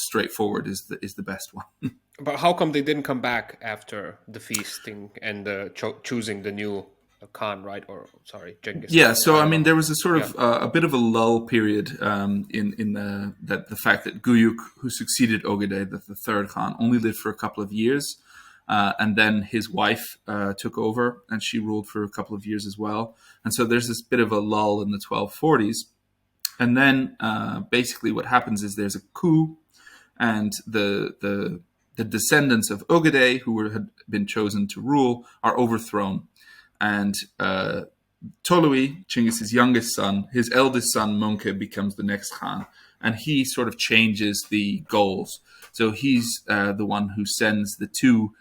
straightforward is the best one. But how come they didn't come back after the feasting and choosing the new Khan, right? Or sorry, Genghis. Yeah, so I mean, there was a sort of a bit of a lull period in the fact that Guyuk, who succeeded Ögedei, the third Khan, only lived for a couple of years, and then his wife took over, and she ruled for a couple of years as well. And so there's this bit of a lull in the 1240s, and then basically what happens is there's a coup, and the descendants of Ögedei, who had been chosen to rule, are overthrown. And Tolui, Chinggis' youngest son, his eldest son, Mongke, becomes the next Khan. And he sort of changes the goals. So he's the one who sends the two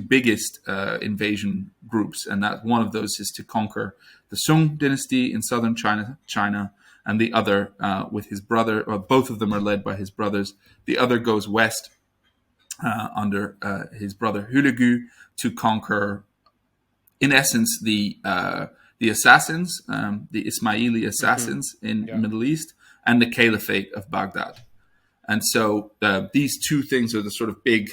biggest invasion groups. And that one of those is to conquer the Sung dynasty in southern China, and the other with his brother, or both of them are led by his brothers. The other goes west under his brother Hülegu to conquer, in essence, the assassins, the Ismaili assassins in the Middle East, and the Caliphate of Baghdad. And so these two things are the sort of big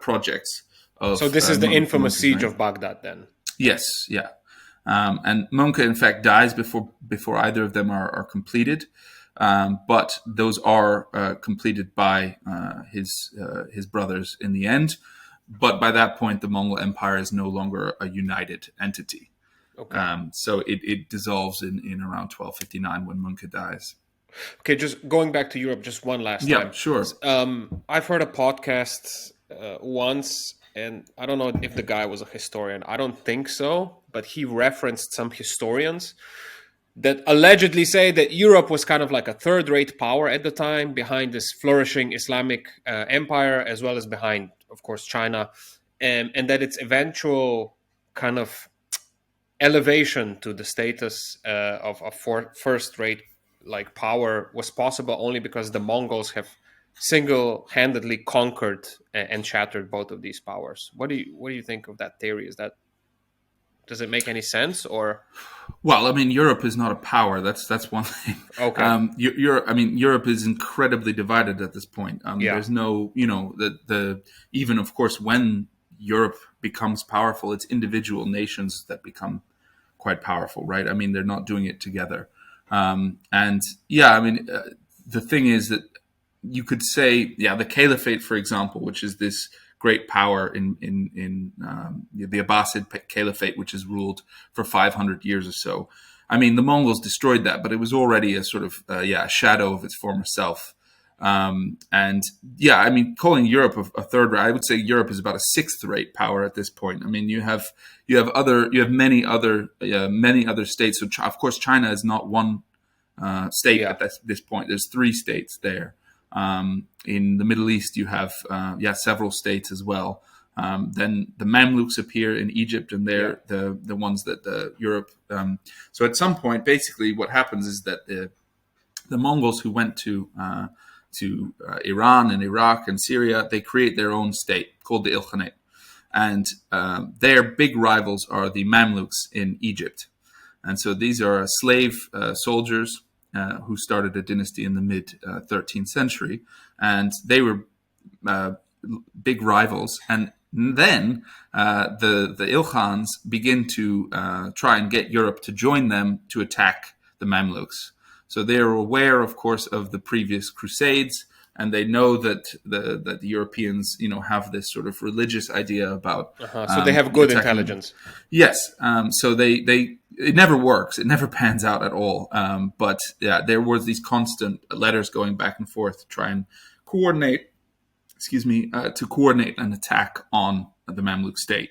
projects of. So this is the infamous siege of Baghdad, then. Yes, yeah, and Mongke in fact dies before either of them are completed, but those are completed by his brothers in the end. But by that point, the Mongol Empire is no longer a united entity. Okay. So it dissolves in around 1259 when Mongke dies. Okay, just going back to Europe just one last time. Yeah, sure. I've heard a podcast once, and I don't know if the guy was a historian. I don't think so, but he referenced some historians that allegedly say that Europe was kind of like a third-rate power at the time, behind this flourishing Islamic empire, as well as behind, of course, China, and that its eventual kind of elevation to the status of a first-rate like power was possible only because the Mongols have single-handedly conquered and shattered both of these powers. What do you think of that theory? Does it make any sense, or? Well, I mean, Europe is not a power. That's one thing. Okay. Europe is incredibly divided at this point. There's no, even of course when Europe becomes powerful, it's individual nations that become quite powerful, right? I mean, they're not doing it together. The thing is that you could say, the Caliphate, for example, which is this great power in the Abbasid Caliphate, which has ruled for 500 years or so. I mean, the Mongols destroyed that, but it was already a sort of a shadow of its former self. And I mean, calling Europe a third rate, I would say Europe is about a sixth rate power at this point. I mean, you have many other states. So of course, China is not one state at this point. There's 3 states there. In the Middle East, you have several states as well. Then the Mamluks appear in Egypt, and they're the ones that Europe. So at some point, basically, what happens is that the Mongols who went to Iran and Iraq and Syria, they create their own state called the Ilkhanate, and their big rivals are the Mamluks in Egypt. And so these are slave soldiers who started a dynasty in the mid 13th century, and they were big rivals. And then the Ilkhans begin to try and get Europe to join them to attack the Mamluks. So they are aware, of course, of the previous Crusades, and they know that the Europeans, have this sort of religious idea about. So they have good intelligence. Yes. So it never works. It never pans out at all. But there were these constant letters going back and forth to try and coordinate. To coordinate an attack on the Mamluk state.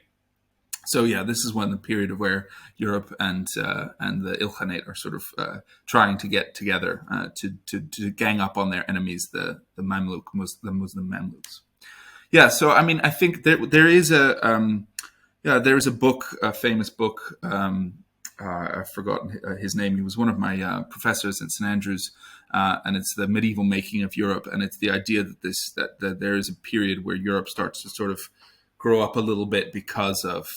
So this is when the period of where Europe and the Ilkhanate are sort of trying to get together to gang up on their enemies, the Muslim Mamluks. Yeah, so I mean, I think there is a book, a famous book. I've forgotten his name. He was one of my professors at St Andrews, and it's The Medieval Making of Europe, and it's the idea that there is a period where Europe starts to sort of grow up a little bit because of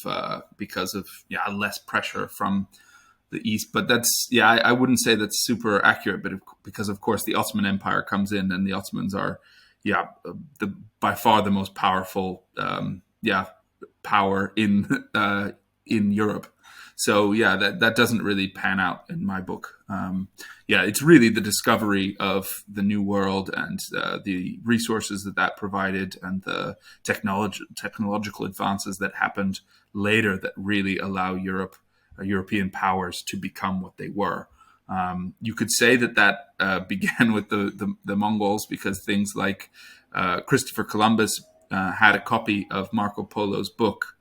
less pressure from the East. But that's I wouldn't say that's super accurate, but because of course the Ottoman Empire comes in, and the Ottomans are by far the most powerful power in Europe. So that doesn't really pan out in my book. It's really the discovery of the New World and the resources that provided, and the technological advances that happened later that really allow European powers to become what they were. You could say that began with the Mongols, because things like Christopher Columbus had a copy of Marco Polo's book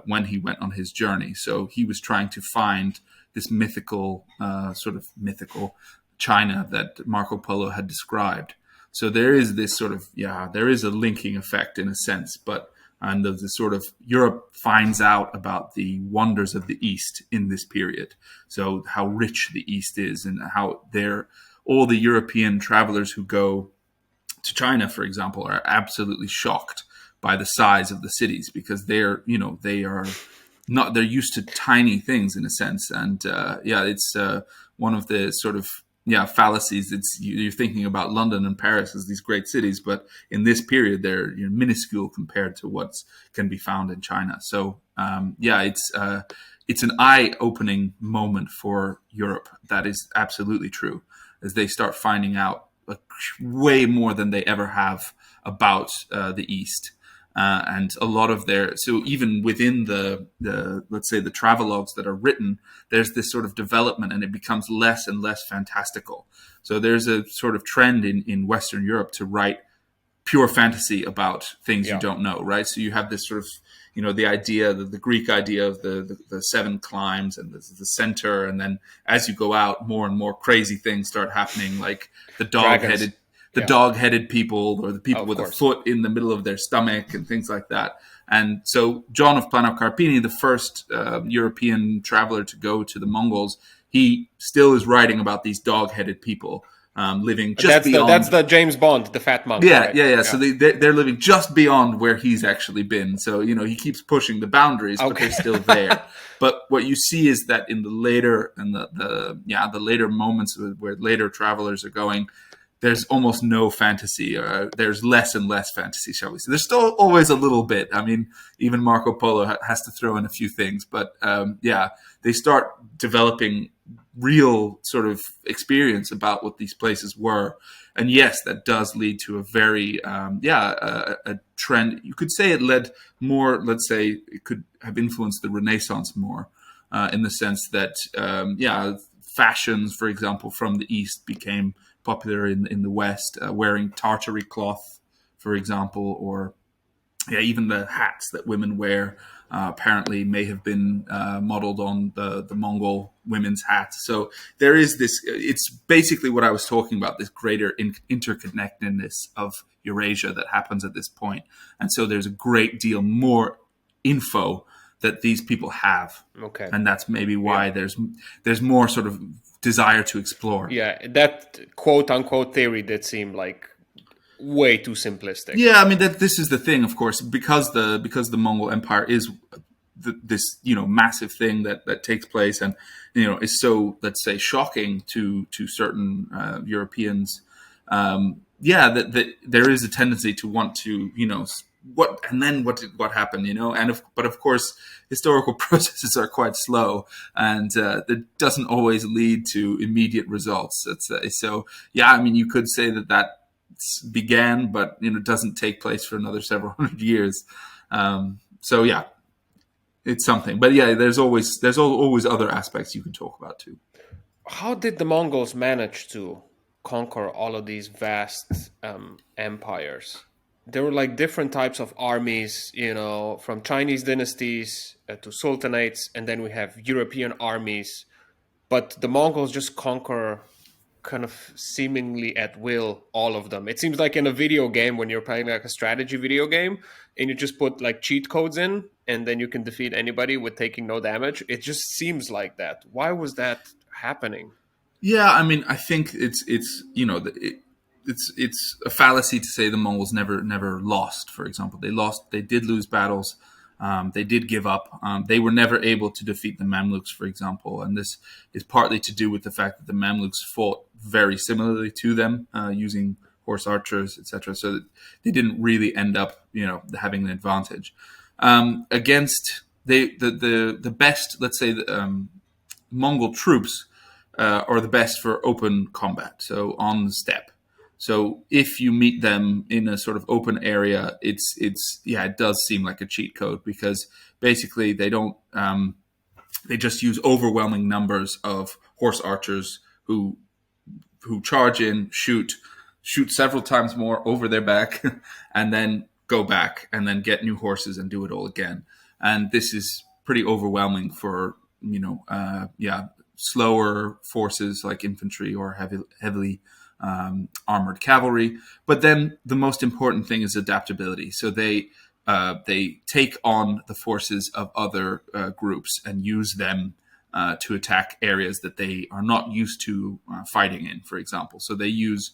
when he went on his journey. So he was trying to find this mythical China that Marco Polo had described. So there is this sort of, there is a linking effect in a sense, and the sort of Europe finds out about the wonders of the East in this period. So how rich the East is, and how all the European travelers who go to China, for example, are absolutely shocked by the size of the cities, because they're used to tiny things in a sense. And it's one of the sort of fallacies. It's you're thinking about London and Paris as these great cities, but in this period they're minuscule compared to what can be found in China. So it's an eye-opening moment for Europe. That is absolutely true, as they start finding out way more than they ever have about the East. And a lot of so even within the let's say the travelogues that are written, there's this sort of development, and it becomes less and less fantastical. So there's a sort of trend in Western Europe to write pure fantasy about things you don't know, right? So you have this sort of, the idea, the Greek idea of the 7 climes and the center, and then as you go out, more and more crazy things start happening, like the dog-headed dog-headed people, or the people with a foot in the middle of their stomach, and things like that. And so John of Plano Carpini, the first European traveler to go to the Mongols, he still is writing about these dog-headed people living just beyond. That's the James Bond, the fat monk. Yeah, right? yeah. So they're living just beyond where he's actually been. So he keeps pushing the boundaries, but they're still there. But what you see is that in the later the later moments where later travelers are going, there's almost no fantasy. There's less and less fantasy, shall we say. There's still always a little bit. I mean, even Marco Polo has to throw in a few things. But they start developing real sort of experience about what these places were. And yes, that does lead to a very, a trend. You could say it led more, let's say, it could have influenced the Renaissance more, in the sense that, fashions, for example, from the East became popular in the West, wearing Tartary cloth, for example, or even the hats that women wear apparently may have been modeled on the Mongol women's hats. So there is this, it's basically what I was talking about, this greater interconnectedness of Eurasia that happens at this point. And so there's a great deal more info that these people have. Okay. And that's maybe why there's more sort of desire to explore. Yeah, that quote unquote theory did seem like way too simplistic. Yeah, I mean this is the thing, of course, because the Mongol Empire is this massive thing that takes place, and is so, let's say, shocking to certain Europeans. That there is a tendency to want to what happened, but of course historical processes are quite slow, and that doesn't always lead to immediate results. So I mean, you could say that began, but doesn't take place for another several hundred years. It's something. But there's always other aspects you can talk about too. How did the Mongols manage to conquer all of these vast empires? There were like different types of armies, from Chinese dynasties to sultanates, and then we have European armies. But the Mongols just conquer kind of seemingly at will all of them. It seems like in a video game, when you're playing like a strategy video game and you just put like cheat codes in and then you can defeat anybody with taking no damage. It just seems like that. Why was that happening? Yeah, I mean, I think it's a fallacy to say the Mongols never lost. For example, they did lose battles. They did give up. They were never able to defeat the Mamluks, for example, and this is partly to do with the fact that the Mamluks fought very similarly to them, using horse archers, etc. So that they didn't really end up, having an advantage against the best. Let's say Mongol troops are the best for open combat, so on the steppe. So if you meet them in a sort of open area, it does seem like a cheat code, because basically they don't, they just use overwhelming numbers of horse archers who charge in, shoot several times more over their back, and then go back and then get new horses and do it all again. And this is pretty overwhelming for, slower forces like infantry or heavily armored cavalry. But then the most important thing is adaptability. So they take on the forces of other groups and use them to attack areas that they are not used to fighting in, for example. So they use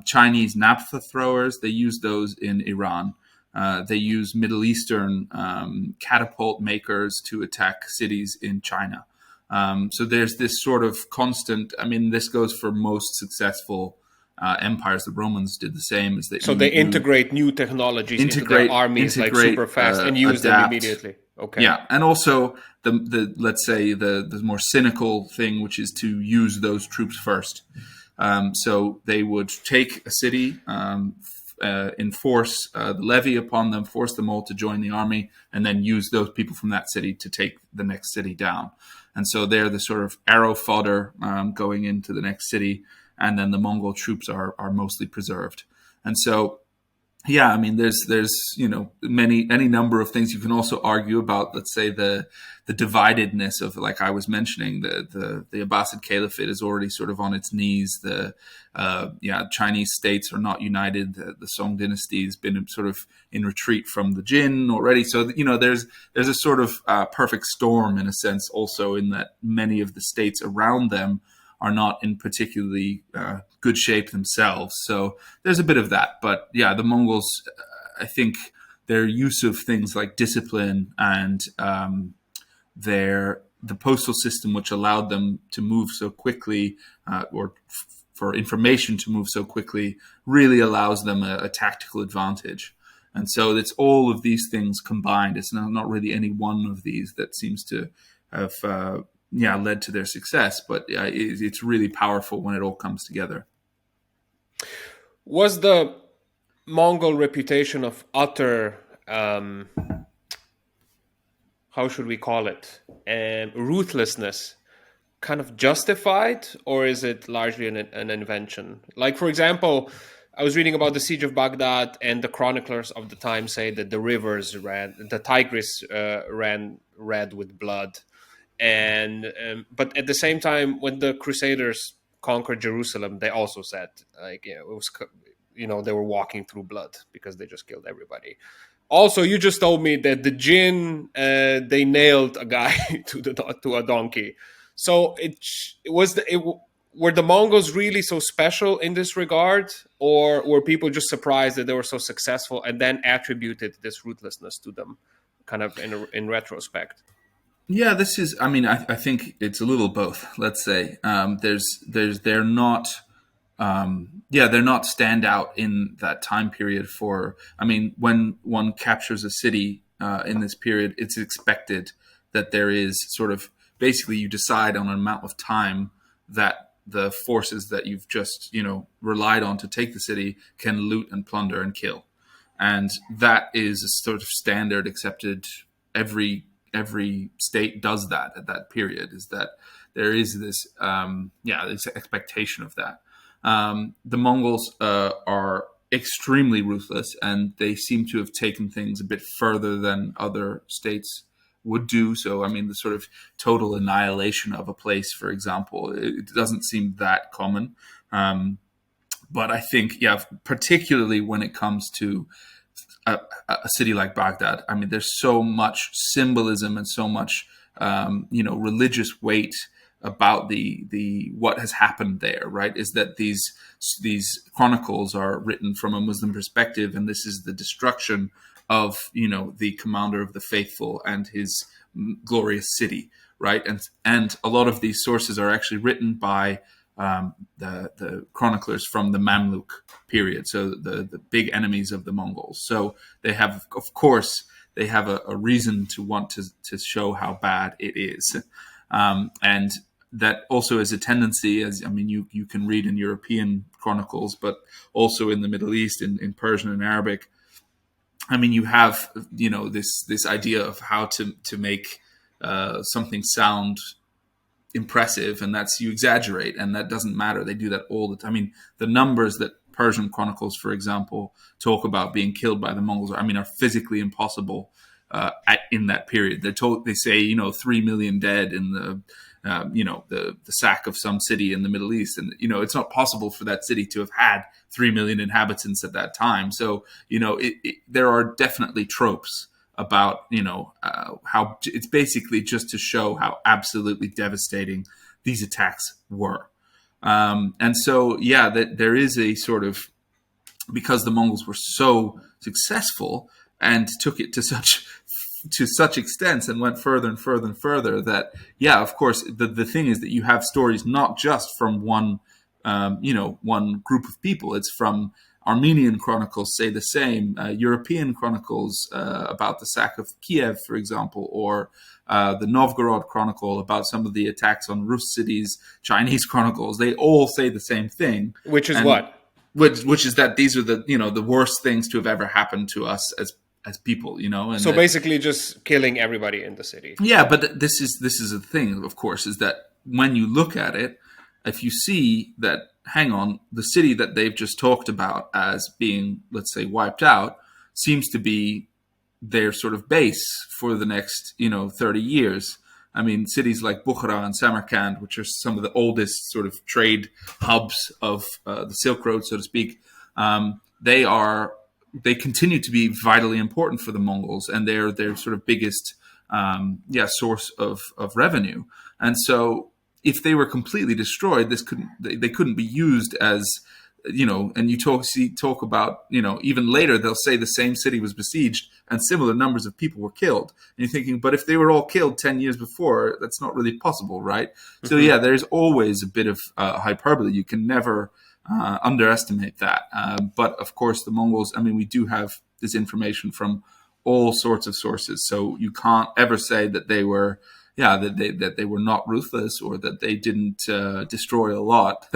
Chinese naphtha throwers. They use those in Iran. They use Middle Eastern catapult makers to attack cities in China. So there's this sort of constant, I mean, this goes for most successful empires. The Romans did the same. They integrate new technologies into their armies like super fast and use them immediately. Okay. Yeah, and also the let's say the more cynical thing, which is to use those troops first. So they would take a city, enforce the levy upon them, force them all to join the army, and then use those people from that city to take the next city down. And so they're the sort of arrow fodder going into the next city, and then the Mongol troops are mostly preserved. And so, I mean, there's any number of things you can also argue about. Let's say the dividedness of, like I was mentioning, the Abbasid Caliphate is already sort of on its knees. The Chinese states are not united. The Song dynasty has been sort of in retreat from the Jin already. So there's a sort of perfect storm in a sense, also in that many of the states around them are not in particularly good shape themselves. So there's a bit of that. But the Mongols, I think their use of things like discipline and the postal system, which allowed them to move so quickly, for information to move so quickly, really allows them a tactical advantage. And so it's all of these things combined. It's not really any one of these that seems to have led to their success. But it's really powerful when it all comes together. Was the Mongol reputation of utter, how should we call it, ruthlessness kind of justified, or is it largely an invention? Like, for example, I was reading about the siege of Baghdad, and the chroniclers of the time say that the Tigris ran red with blood, and but at the same time, when the Crusaders conquered Jerusalem, they also said, like, it was, they were walking through blood because they just killed everybody. Also, you just told me that the Jin, they nailed a guy to a donkey. So were the Mongols really so special in this regard, or were people just surprised that they were so successful and then attributed this ruthlessness to them, kind of in retrospect? Yeah, this is. I mean, I think it's a little both. Let's say they're not. They're not standout in that time period. I mean, when one captures a city in this period, it's expected that there is sort of, basically you decide on an amount of time that the forces that you've just, relied on to take the city can loot and plunder and kill. And that is a sort of standard accepted. Every state does that at that period, is that there is this, this expectation of that. The Mongols are extremely ruthless, and they seem to have taken things a bit further than other states would do. So, I mean, the sort of total annihilation of a place, for example, it doesn't seem that common. But I think, particularly when it comes to a city like Baghdad, I mean, there's so much symbolism and so much, religious weight about the what has happened there, right? Is that these chronicles are written from a Muslim perspective, and this is the destruction of the commander of the faithful and his glorious city, right? And a lot of these sources are actually written by the chroniclers from the Mamluk period, so the big enemies of the Mongols. So they have, of course, a reason to want to show how bad it is, and that also is a tendency. You can read in European chronicles, but also in the Middle East, in Persian and Arabic. I mean, you have this idea of how to make something sound impressive, and that's, you exaggerate, and that doesn't matter. They do that all the time. I mean, the numbers that Persian chronicles, for example, talk about being killed by the Mongols, are physically impossible in that period. They say 3 million dead in the sack of some city in the Middle East, and it's not possible for that city to have had 3 million inhabitants at that time. So there are definitely tropes about how it's basically just to show how absolutely devastating these attacks were. And so that there is a sort of, because the Mongols were so successful and took it to such extents and went further and further and further, that of course the thing is that you have stories not just from one group of people. It's from Armenian chronicles say the same, European chronicles about the sack of Kiev, for example, or the Novgorod chronicle about some of the attacks on Rus cities, Chinese chronicles. They all say the same thing, which is what? Which is that these are the worst things to have ever happened to us as people, And so basically just killing everybody in the city. Yeah, but this is the thing, of course, is that when you look at it, if you see that, hang on, the city that they've just talked about as being, let's say, wiped out, seems to be their sort of base for the next 30 years. I mean, cities like Bukhara and Samarkand, which are some of the oldest sort of trade hubs of the Silk Road, so to speak, they continue to be vitally important for the Mongols, and they're their sort of biggest source of revenue. And so if they were completely destroyed, they couldn't be used as, and you talk about, even later they'll say the same city was besieged and similar numbers of people were killed. And you're thinking, but if they were all killed 10 years before, that's not really possible, right? Mm-hmm. So there's always a bit of hyperbole. You can never underestimate that. But of course, the Mongols, we do have this information from all sorts of sources. So you can't ever say that they were that they were not ruthless, or that they didn't destroy a lot.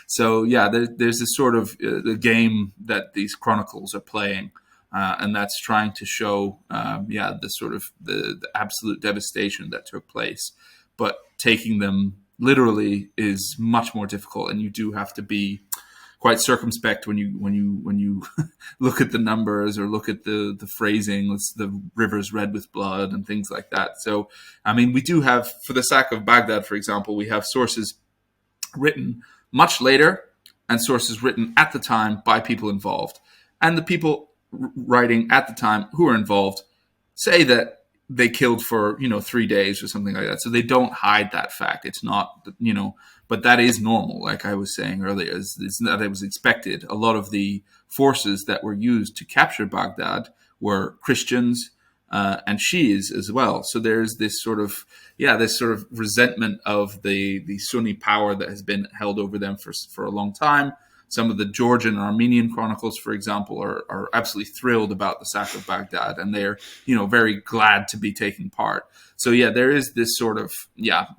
So there's this sort of the game that these chronicles are playing, and that's trying to show the sort of the absolute devastation that took place. But taking them literally is much more difficult, and you do have to be quite circumspect when you look at the numbers, or look at the phrasing, the rivers red with blood and things like that. So, I mean, we do have, for the sack of Baghdad, for example, we have sources written much later and sources written at the time by people involved. And the people writing at the time who are involved say that they killed for 3 days or something like that. So they don't hide that fact. It's not but that is normal. Like I was saying earlier, it's that it was expected. A lot of the forces that were used to capture Baghdad were Christians and Shias as well. So there's this sort of resentment of the Sunni power that has been held over them for a long time. Some of the Georgian and Armenian chronicles, for example, are absolutely thrilled about the sack of Baghdad, and they're, very glad to be taking part. So there is this sort of,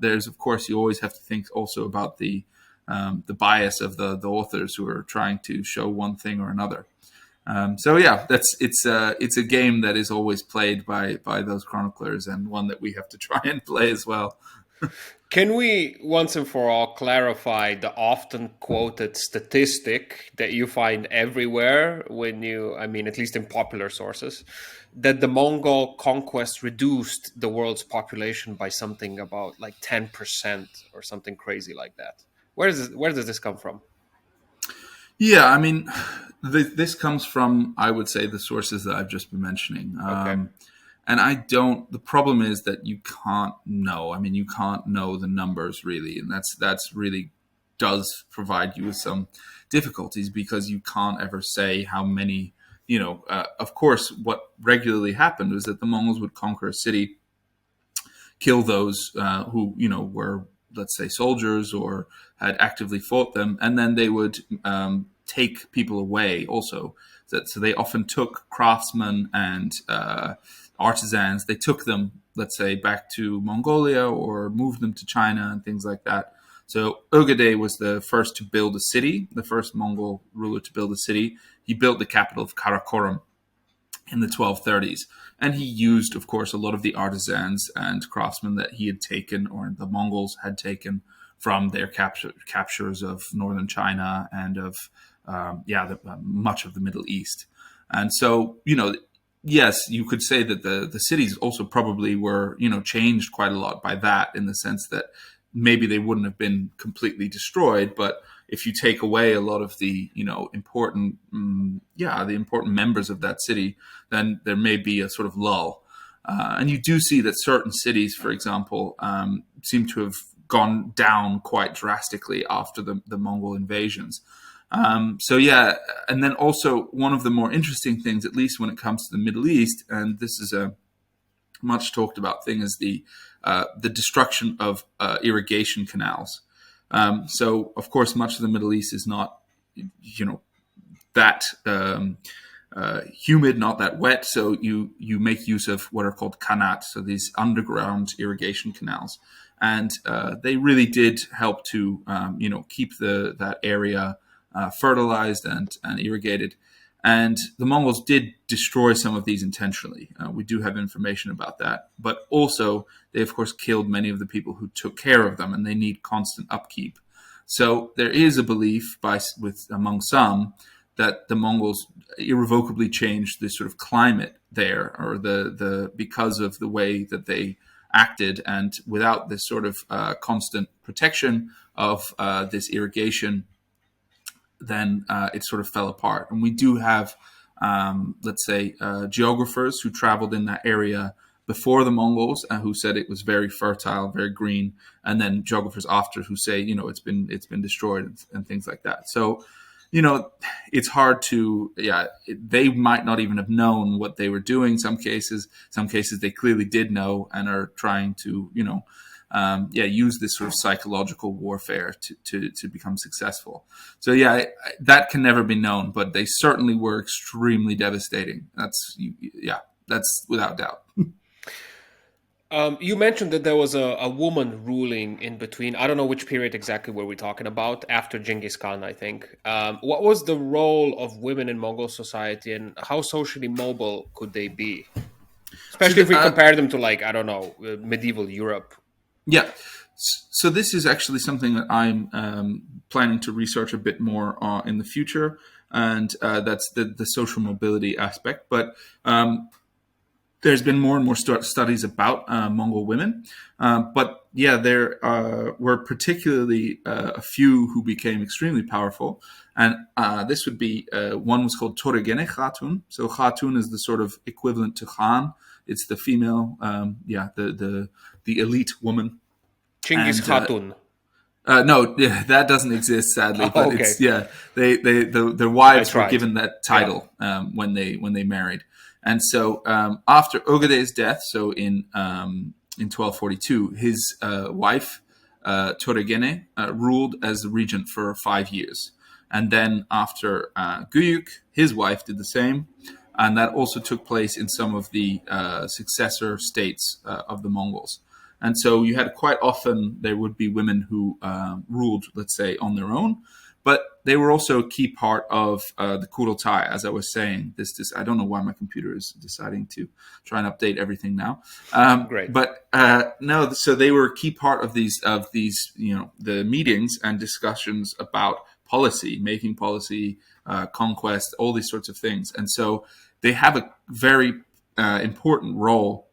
there's, of course, you always have to think also about the bias of the authors who are trying to show one thing or another. It's a game that is always played by those chroniclers, and one that we have to try and play as well. Can we once and for all clarify the often quoted statistic that you find everywhere at least in popular sources, that the Mongol conquest reduced the world's population by something about like 10% or something crazy like that? Where does this come from? Yeah, I mean, this comes from, I would say, the sources that I've just been mentioning. Okay. And the problem is that you can't know. I mean, you can't know the numbers really. And that's really does provide you with some difficulties, because you can't ever say how many, of course, what regularly happened was that the Mongols would conquer a city, kill those who, were, let's say, soldiers or had actively fought them. And then they would take people away also. So they often took craftsmen and artisans. They took them, let's say, back to Mongolia, or moved them to China and things like that. So Ögedei was the first to build a city, the first Mongol ruler to build a city. He built the capital of Karakorum in the 1230s. And he used, of course, a lot of the artisans and craftsmen that he had taken, or the Mongols had taken, from their captures of northern China and of much of the Middle East. And so, yes, you could say that the cities also probably were, changed quite a lot by that, in the sense that maybe they wouldn't have been completely destroyed, but if you take away a lot of the, important members of that city, then there may be a sort of lull. And you do see that certain cities, for example, seem to have gone down quite drastically after the Mongol invasions. And then also one of the more interesting things, at least when it comes to the Middle East, and this is a much talked about thing, is the destruction of irrigation canals. So, of course, much of the Middle East is not, that humid, not that wet. So you make use of what are called kanat, so these underground irrigation canals, and they really did help to keep that area fertilized and irrigated. And the Mongols did destroy some of these intentionally. We do have information about that. But also, they, of course, killed many of the people who took care of them, and they need constant upkeep. So there is a belief among some that the Mongols irrevocably changed the sort of climate there, or because of the way that they acted, and without this sort of constant protection of this irrigation, then it sort of fell apart. And we do have, geographers who traveled in that area before the Mongols, who said it was very fertile, very green, and then geographers after who say, it's been destroyed and things like that. So, it's hard to, they might not even have known what they were doing. Some cases they clearly did know, and are trying to, use this sort of psychological warfare to become successful. So that can never be known, but they certainly were extremely devastating. That's without doubt. You mentioned that there was a woman ruling in between. I don't know which period exactly were we talking about. After Genghis Khan, I think. What was the role of women in Mongol society, and how socially mobile could they be? So, Especially if we compare them to, like, I don't know, medieval Europe. yeah. So this is actually something that I'm planning to research a bit more in the future, and that's the social mobility aspect. But there's been more and more studies about Mongol women. But yeah, there were particularly a few who became extremely powerful. And this would be one was called Toregene Khatun. So Khatun is the sort of equivalent to Khan. It's the female, the elite woman. Chinggis And Khatun. no, yeah, that doesn't exist, sadly. But Oh, okay. it's their I wives were tried. given that Yeah. title when they married, and so after Ogede's death, so in 1242, his wife Toregene ruled as the regent for 5 years, and then after Guyuk, his wife did the same, and that also took place in some of the successor states of the Mongols. And so you had quite often there would be women who ruled, let's say, on their own, but they were also a key part of the Kurotai, as I was saying. This I don't know why my computer is deciding to try and update everything now. Great. But no, so they were a key part of these the meetings and discussions about policy, making policy, conquest, all these sorts of things. And so they have a very important role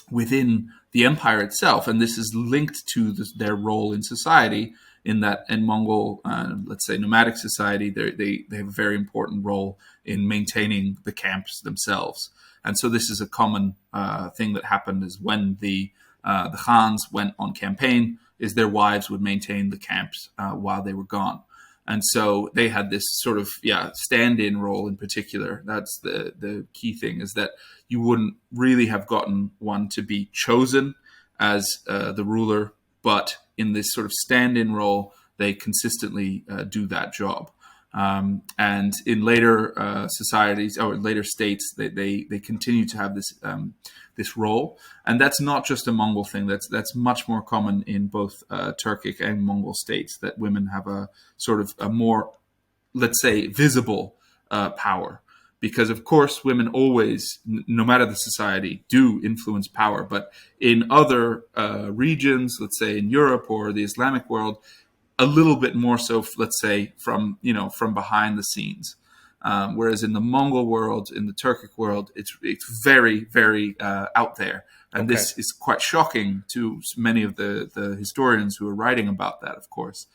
within the empire itself, and this is linked to their role in society. In that, in Mongol, let's say nomadic society, they have a very important role in maintaining the camps themselves. And so this is a common thing that happened: is when the Khans went on campaign, is their wives would maintain the camps while they were gone. And so they had this sort of stand-in role in particular. That's the key thing, is that you wouldn't really have gotten one to be chosen as the ruler, but in this sort of stand-in role, they consistently do that job. And in later societies or later states, they continue to have this role, and that's not just a Mongol thing. That's much more common in both Turkic and Mongol states, that women have a sort of a more, let's say, visible power. Because of course, women always, no matter the society, do influence power. But in other regions, let's say in Europe or the Islamic world, a little bit more so, let's say, from behind the scenes. Whereas in the Mongol world, in the Turkic world, it's very, very out there. And Okay. this is quite shocking to many of the historians who are writing about that, of course,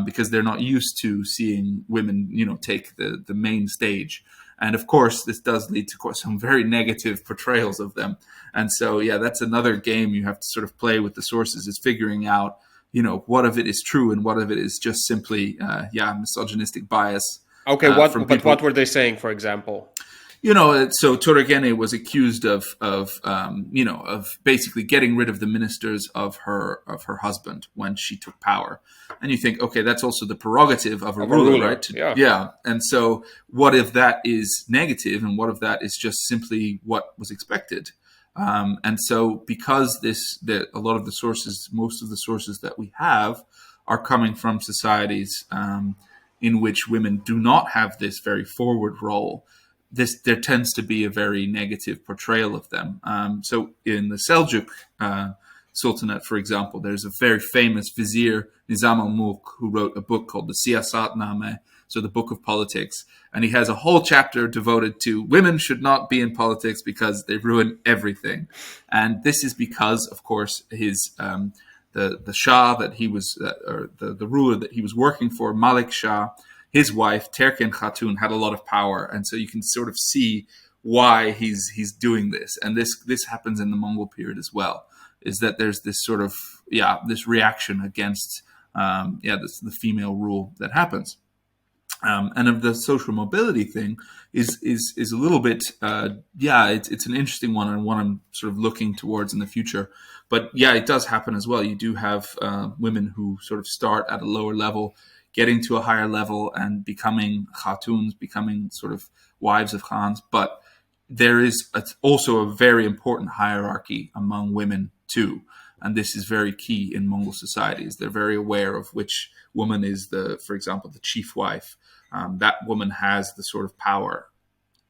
because they're not used to seeing women, take the main stage. And of course, this does lead to some very negative portrayals of them. And so, that's another game you have to sort of play with the sources, is figuring out, what of it is true and what of it is just simply, misogynistic bias. Okay. From But people. what were they saying, for example? So Toregene was accused of basically getting rid of the ministers of her husband when she took power. And you think, okay, that's also the prerogative of a ruler, right? Yeah. And so what if that is negative, and what if that is just simply what was expected? And so because a lot of the sources, most of the sources that we have, are coming from societies in which women do not have this very forward role, there tends to be a very negative portrayal of them. So in the Seljuk Sultanate, for example, there's a very famous vizier, Nizam al-Mulk, who wrote a book called the Siyasat-Name, so the Book of Politics. And he has a whole chapter devoted to women should not be in politics because they ruin everything. And this is because, of course, his the Shah that he was, or the ruler that he was working for, Malik Shah, his wife, Terken Khatun, had a lot of power. And so you can sort of see why he's doing this. And this happens in the Mongol period as well, is that there's this sort of, this reaction against, the female rule that happens. And of the social mobility thing is a little bit, it's an interesting one, and one I'm sort of looking towards in the future. But it does happen as well. You do have women who sort of start at a lower level, getting to a higher level and becoming khatuns, becoming sort of wives of khans. But there is also a very important hierarchy among women too. And this is very key in Mongol societies. They're very aware of which woman is for example, the chief wife. That woman has the sort of power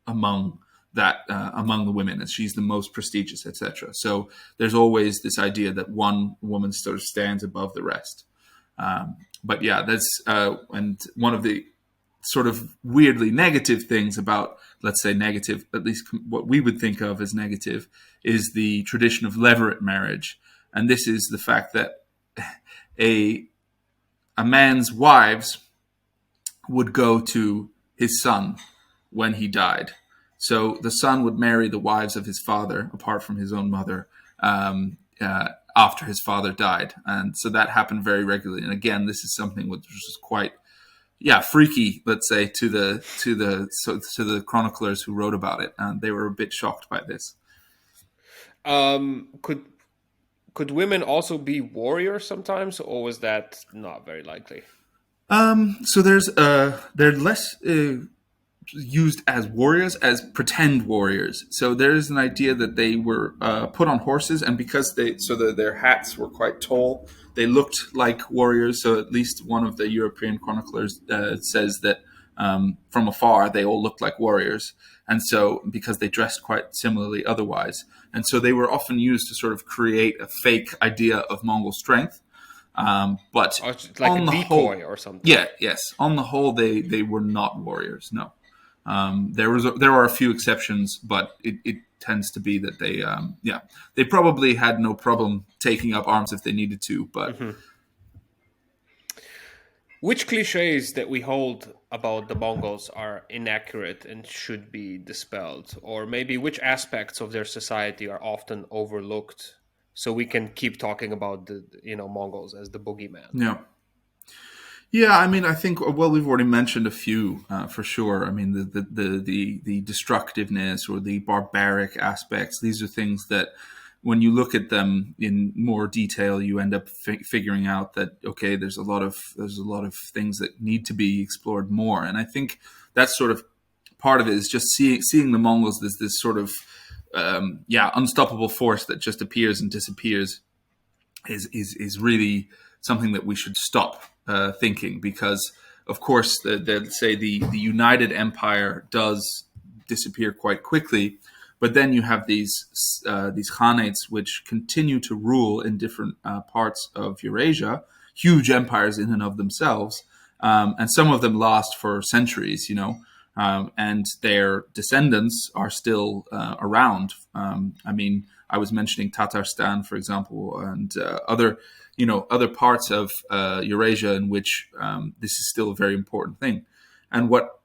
among among the women, and she's the most prestigious, etc. So there's always this idea that one woman sort of stands above the rest. But yeah, that's and one of the sort of weirdly negative things about, let's say negative, at least what we would think of as negative, is the tradition of levirate marriage. And this is the fact that a man's wives would go to his son when he died. So the son would marry the wives of his father, apart from his own mother, after his father died. And so that happened very regularly. And again, this is something which was quite, freaky, let's say, to the chroniclers who wrote about it. And they were a bit shocked by this. Could women also be warriors sometimes, or was that not very likely? So they're less used as warriors, as pretend warriors. So there is an idea that they were put on horses, and because their hats were quite tall, they looked like warriors. So at least one of the European chroniclers says that from afar they all looked like warriors, and so because they dressed quite similarly otherwise, and so they were often used to sort of create a fake idea of Mongol strength. But like on a the decoy whole, or something. yes. On the whole, they were not warriors. No. There are a few exceptions, but it tends to be that they probably had no problem taking up arms if they needed to. But which cliches that we hold about the Mongols are inaccurate and should be dispelled, or maybe which aspects of their society are often overlooked, so we can keep talking about the Mongols as the boogeyman? Yeah. Yeah, I mean, I think, well, we've already mentioned a few for sure. I mean, the destructiveness or the barbaric aspects. These are things that, when you look at them in more detail, you end up figuring out that okay, there's a lot of things that need to be explored more. And I think that's sort of part of it, is just seeing the Mongols as this sort of unstoppable force that just appears and disappears is really something that we should stop thinking, because of course the United Empire does disappear quite quickly, but then you have these khanates which continue to rule in different parts of Eurasia, huge empires in and of themselves, and some of them last for centuries, and their descendants are still around. I mean, I was mentioning Tatarstan, for example, and other parts of Eurasia in which this is still a very important thing. And what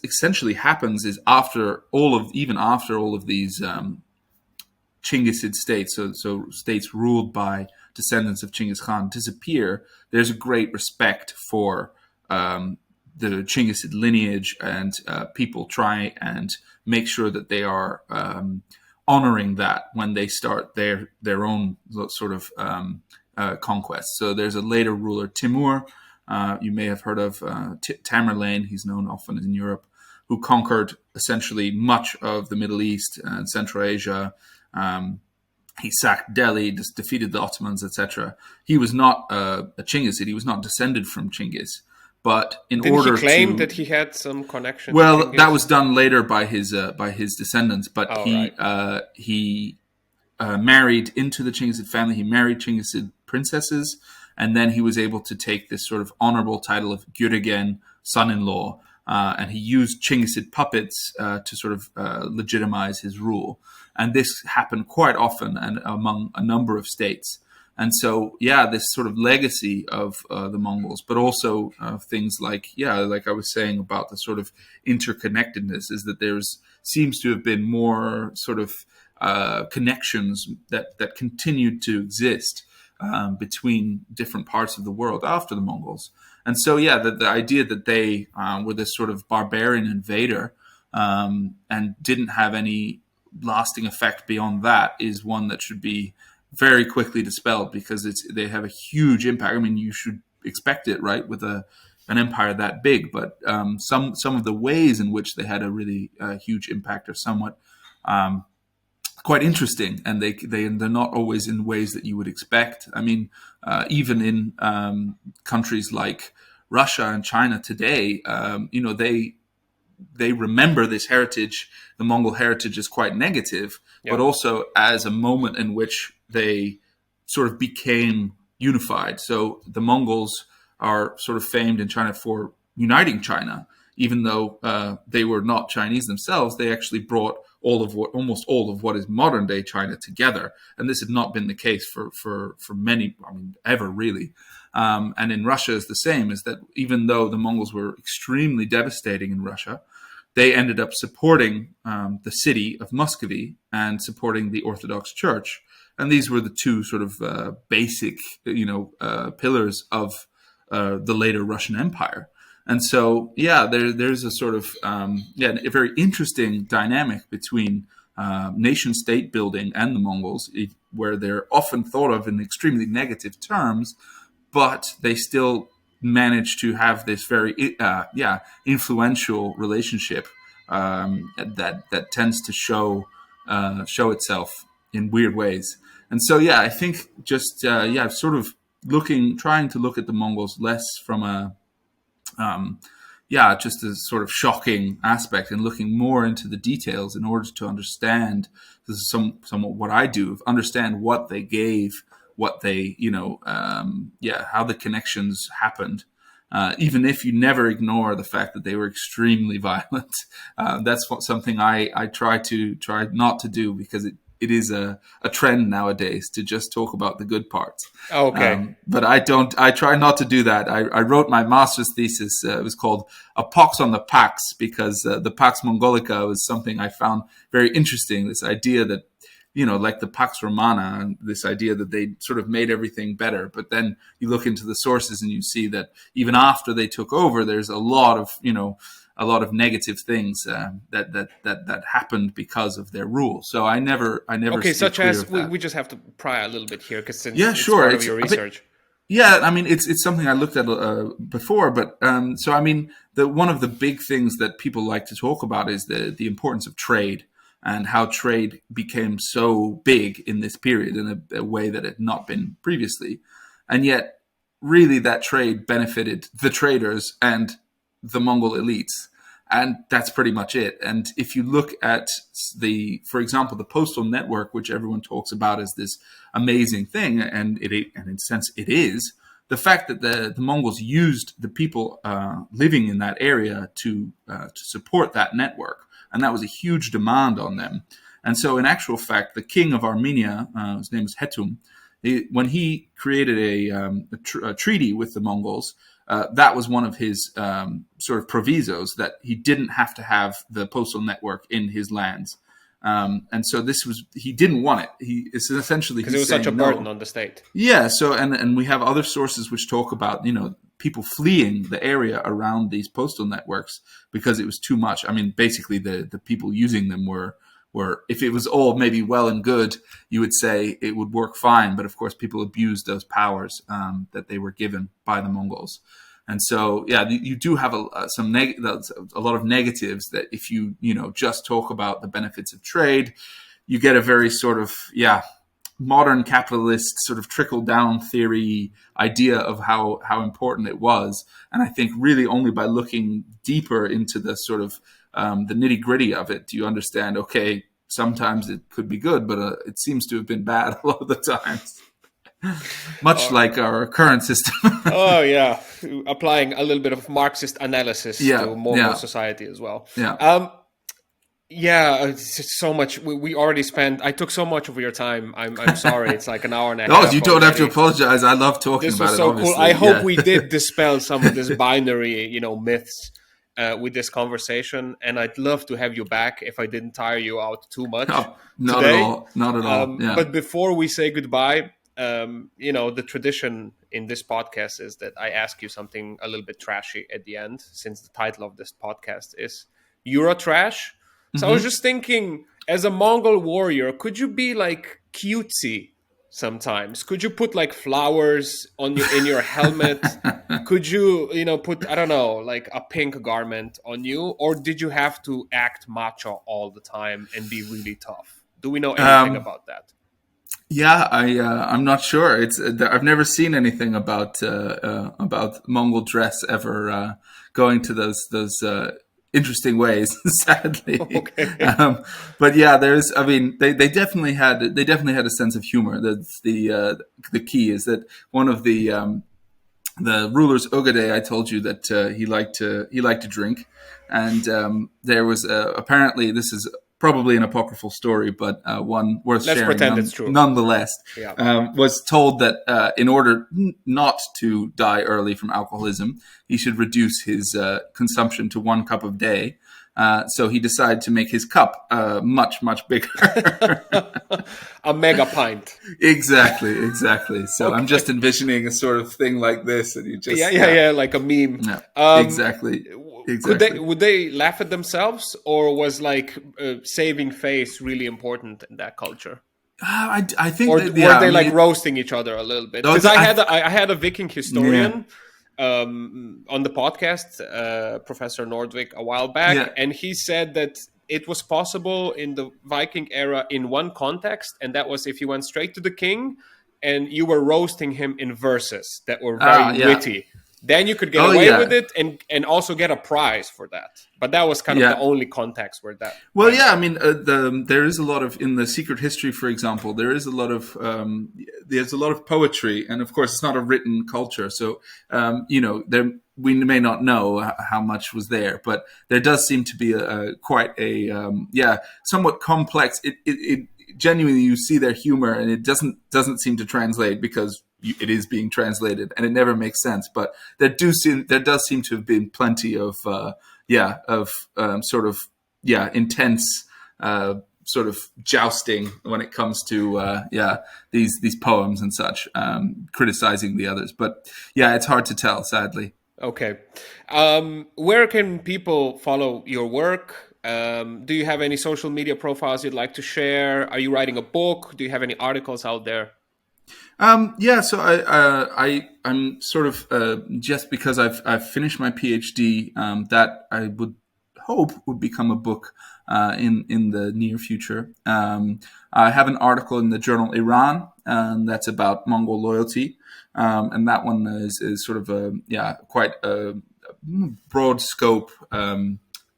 essentially happens is after all of these Chinggisid states, so states ruled by descendants of Chinggis Khan, disappear, there's a great respect for the Chinggisid lineage, and people try and make sure that they are honoring that when they start their own sort of conquest. So there's a later ruler, Timur, you may have heard of Tamerlane, he's known often in Europe, who conquered essentially much of the Middle East and Central Asia. He sacked Delhi, just defeated the Ottomans, etc. He was not a Chinggisid, he was not descended from Chinggis. But in Didn't order he claim to, that he had some connection? well, to that was done later by his descendants. But right. He married into the Chinggisid family. He married Chinggisid princesses, and then he was able to take this sort of honorable title of Gyuregen, son-in-law, and he used Chinggisid puppets to sort of legitimize his rule. And this happened quite often and among a number of states. And so, this sort of legacy of the Mongols, but also things like I was saying about the sort of interconnectedness, is that seems to have been more sort of connections that continued to exist between different parts of the world after the Mongols. And so, the idea that they were this sort of barbarian invader and didn't have any lasting effect beyond that is one that should be very quickly dispelled, because they have a huge impact. I mean, you should expect it, right? With a an empire that big, but some of the ways in which they had a really huge impact are somewhat quite interesting, and they're not always in ways that you would expect. I mean, even in countries like Russia and China today, they remember this heritage. The Mongol heritage is quite negative, but also as a moment in which they sort of became unified. So the Mongols are sort of famed in China for uniting China, even though they were not Chinese themselves. They actually brought almost all of what is modern day China together, and this had not been the case for many, I mean, ever really. And in Russia is the same, is that even though the Mongols were extremely devastating in Russia, they ended up supporting the city of Muscovy and supporting the Orthodox Church. And these were the two sort of basic, pillars of the later Russian Empire. And so, there's a sort of, a very interesting dynamic between nation state building and the Mongols, where they're often thought of in extremely negative terms, but they still manage to have this very influential relationship that tends to show itself in weird ways. And so I think just sort of trying to look at the Mongols less from a just a sort of shocking aspect, and looking more into the details in order to understand. This is somewhat what I do, understand what they gave, what they, how the connections happened. Even if you never ignore the fact that they were extremely violent. That's something I try not to do, because it is a trend nowadays to just talk about the good parts. Okay. But I try not to do that. I wrote my master's thesis. It was called A Pox on the Pax, because the Pax Mongolica was something I found very interesting. This idea that, like the Pax Romana, and this idea that they sort of made everything better. But then you look into the sources and you see that even after they took over, there's a lot of negative things that happened because of their rule. So I never. Okay, such as we just have to pry a little bit here, because since it's sure, part of your research. I mean, it's something I looked at before, but so I mean, one of the big things that people like to talk about is the importance of trade, and how trade became so big in this period in a way that had not been previously. And yet, really, that trade benefited the traders and the Mongol elites. And that's pretty much it. And if you look at for example, the postal network, which everyone talks about as this amazing thing, and in a sense it is, the fact that the Mongols used the people living in that area to support that network. And that was a huge demand on them. And so, in actual fact, the king of Armenia, his name is Hetum, when he created a treaty with the Mongols, that was one of his sort of provisos, that he didn't have to have the postal network in his lands. And so he didn't want it. It's essentially because it was such a burden on the state. Yeah. So, and we have other sources which talk about, people fleeing the area around these postal networks because it was too much. I mean, basically the people using them were, if it was all maybe well and good, you would say it would work fine. But of course, people abused those powers that they were given by the Mongols. And so, you do have a lot of negatives that if you just talk about the benefits of trade, you get a very sort of, modern capitalist sort of trickle down theory idea of how important it was. And I think really only by looking deeper into the sort of the nitty gritty of it do you understand, okay, sometimes it could be good, but it seems to have been bad a lot of the times. Much like our current system. Oh, yeah. Applying a little bit of Marxist analysis to Mongol society as well. It's just so much. We already spent. I took so much of your time. I'm sorry. It's like an hour and a half. No, you don't have to apologize. I love talking about it. This was so cool. I hope we did dispel some of this binary, myths with this conversation. And I'd love to have you back if I didn't tire you out too much. Not today. At all. Not at all. But before we say goodbye, the tradition in this podcast is that I ask you something a little bit trashy at the end, since the title of this podcast is Eurotrash. So I was just thinking, as a Mongol warrior, could you be like cutesy sometimes? Could you put like flowers on your in your helmet? Could you, put, I don't know, like a pink garment on you, or did you have to act macho all the time and be really tough? Do we know anything about that? Yeah, I'm not sure. I've never seen anything about Mongol dress ever going to those interesting ways. Sadly, Okay. but yeah, they definitely had a sense of humor. That's the key is that one of the rulers Ogade, I told you that he liked to drink, and there was apparently, this is probably an apocryphal story, but one worth Let's sharing pretend it's true. nonetheless. Yeah. Was told that in order not to die early from alcoholism, he should reduce his consumption to 1 cup a day. So he decided to make his cup much, much bigger. A mega pint. Exactly. So Okay. I'm just envisioning a sort of thing like this, and you just Yeah, like a meme. Yeah, exactly. Would they laugh at themselves, or was like saving face really important in that culture? I think, Or that, were they like roasting each other a little bit? Because I had a Viking historian on the podcast, Professor Nordvik, a while back, and he said that it was possible in the Viking era in one context, and that was if you went straight to the king and you were roasting him in verses that were very witty. Then you could get away with it and also get a prize for that. But that was kind of the only context where that. Well, yeah, I mean, there is a lot of, in the secret history, for example, there's a lot of poetry, and of course, it's not a written culture, so we may not know how much was there, but there does seem to be quite a somewhat complex. It genuinely, you see their humor, and it doesn't seem to translate because it is being translated, and it never makes sense. But there does seem to have been plenty of intense sort of jousting when it comes to these poems and such, criticizing the others. But yeah, it's hard to tell, sadly. Okay, where can people follow your work? Do you have any social media profiles you'd like to share? Are you writing a book? Do you have any articles out there? So I'm sort of just because I've finished my PhD, that I would hope would become a book in the near future. I have an article in the journal Iran that's about Mongol loyalty, and that one is sort of quite a broad scope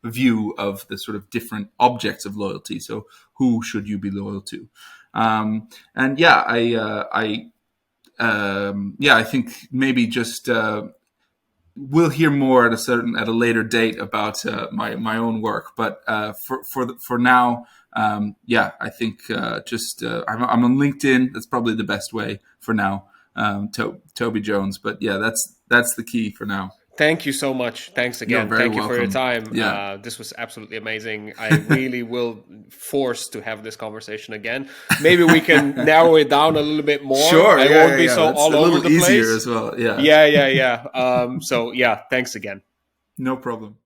view of the sort of different objects of loyalty. So who should you be loyal to? I think maybe just we'll hear more at a later date about my own work. But for now, I think I'm on LinkedIn. That's probably the best way for now. Toby Jones. But yeah, that's the key for now. Thank you so much. Thanks again. Thank you for your time. Yeah. This was absolutely amazing. I really will force to have this conversation again. Maybe we can narrow it down a little bit more. Sure. I won't be so all over the place. Easier as well. Yeah. Yeah. So thanks again. No problem.